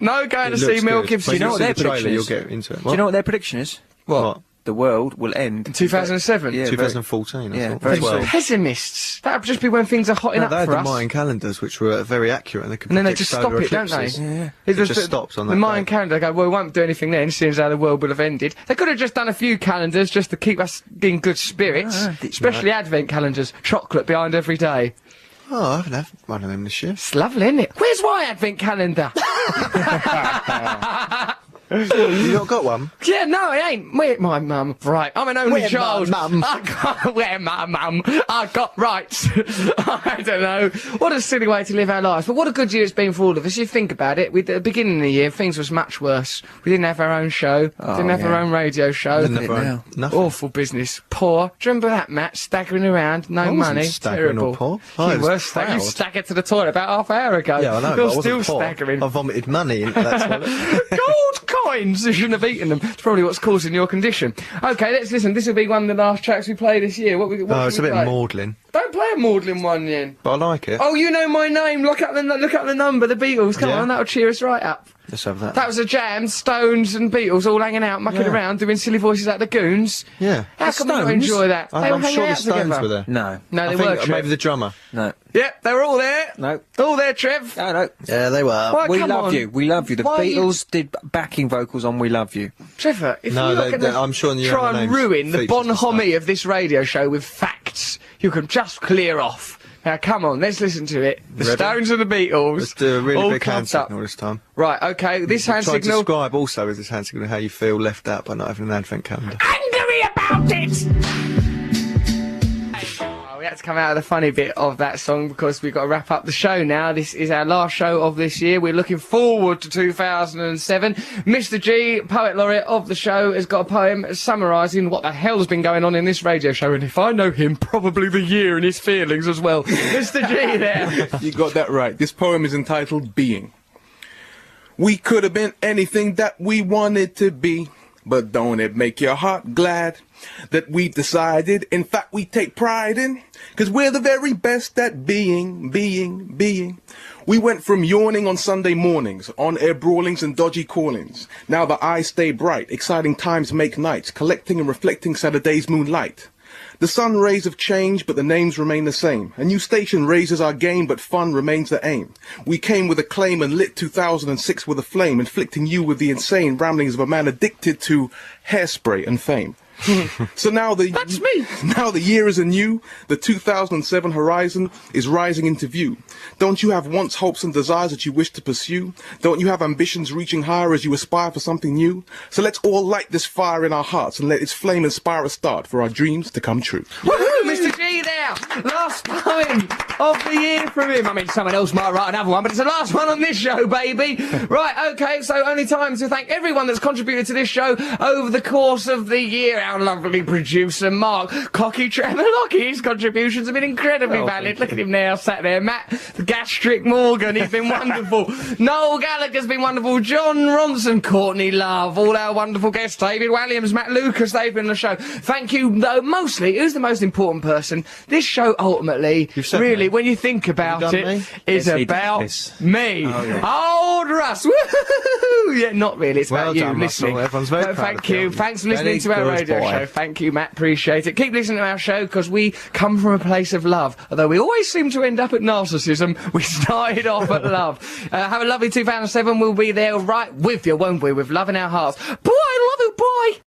No going It to see looks Mel good. Gibson. When know you what see their the trailer, prediction you'll is? get into it. Do you know what their prediction is? What? The world will end. 2007. Yeah, 2014, I yeah, thought. very as well. soon. Pessimists. That would just be when things are hotting No, up they had for the us. Mayan calendars, which were very accurate, and they could And then they predict just stop solar it, don't they? eclipses. Yeah. It just stops on the that Mayan day. calendar. They go, well, we won't do anything then, seeing as how the world will have ended. They could have just done a few calendars just to keep us in good spirits, especially advent calendars. Chocolate behind every day. Oh, I haven't had one of them this year. It's lovely, isn't it? Where's my advent calendar? You not got one? Yeah, no, it ain't. Where my mum? Right, I'm an only Where child. my mum? I got where my mum. I got rights. I don't know. What a silly way to live our lives. But what a good year it's been for all of us. You think about it. At the beginning of the year, things was much worse. We didn't have our own show. Didn't have our own radio show. Didn't have our own- now. Nothing. Awful business. Poor. Do you remember that, Matt? Staggering around, no I wasn't money. staggering or Terrible. poor. I You was were staggering. You proud. staggered to the toilet about half an hour ago. Yeah, I know, You're but I still wasn't poor. staggering. I vomited money into that toilet. Gold coins! You shouldn't have eaten them. It's probably what's causing your condition. Okay, let's listen. This will be one of the last tracks we play this year. What Oh, should it's a we bit play? maudlin, Don't play a maudlin one, then. but I like it. Oh, you know my name. Look up the number. The Beatles. Come Yeah. on, that'll cheer us right up. Let's have that. That was a jam. Stones and Beatles all hanging out, mucking Yeah. around, doing silly voices like the Goons. Yeah. How come we not enjoy that? They were I'm hanging sure the out Stones together. were there. No. No, I they think were. Trev. maybe the drummer. No. Yep, they were all there. No. All there, Trev. No, no. Yeah, they were. Why, We come love on. you. We love you. The Why you- Beatles did backing vocals on We Love You. Trevor, if No, you're they- going to I'm sure you try have the and names, ruin the features and bonhomie of this radio show with facts, you can just clear off. Now, come on, let's listen to it. The Ready? Stones and the Beatles. Let's do a really all big hand clubbed up. signal this time. Right, okay, this hand Try to signal... describe also with this hand signal how you feel left out by not having an advent calendar. Angry about it! We had to come out of the funny bit of that song because we've got to wrap up the show now. This is our last show of this year. We're looking forward to 2007. Mr. G, Poet Laureate of the show, has got a poem summarising what the hell's been going on in this radio show. And if I know him, probably the year and his feelings as well. Mr. G there. You got that right. This poem is entitled Being. We could have been anything that we wanted to be. But don't it make your heart glad that we've decided, in fact we take pride in, 'cause we're the very best at being. We went from yawning on Sunday mornings, on-air brawlings and dodgy callings. Now the eyes stay bright, exciting times make nights, collecting and reflecting Saturday's moonlight. The sun rays have changed, but the names remain the same. A new station raises our game, but fun remains the aim. We came with a claim and lit 2006 with a flame, inflicting you with the insane ramblings of a man addicted to hairspray and fame. So now That's me. Now the year is anew. The 2007 horizon is rising into view. Don't you have wants, hopes and desires that you wish to pursue? Don't you have ambitions reaching higher as you aspire for something new? So let's all light this fire in our hearts and let its flame inspire a start for our dreams to come true. Woohoo, Mr. G there. Last poem of the year from him. I mean, someone else might write another one, but it's the last one on this show, baby. Right, okay, so only time to thank everyone that's contributed to this show over the course of the year. Our lovely producer, Mark Cocky Trevor Lockie. His contributions have been incredibly valid. Look at him now, sat there. Matt the Gastric Morgan, he's been wonderful. Noel Gallagher's been wonderful. John Ronson, Courtney Love, all our wonderful guests, David Williams, Matt Lucas, they've been on the show. Thank you, though, mostly, who's the most important person? This show, ultimately, really, when you think about it, is about me. Oh, yeah. Old Russ. Woo-hoo-hoo-hoo. Yeah, not really, it's Well about you done, listening. Russell. Everyone's very No, proud thank of you. you. Thanks for listening Very to our good radio boy. show. Thank you, Matt. Appreciate it. Keep listening to our show because we come from a place of love. Although we always seem to end up at narcissism, we started off at love. Have a lovely 2007. We'll be there right with you, won't we? With love in our hearts. Boy, I love you. Bye.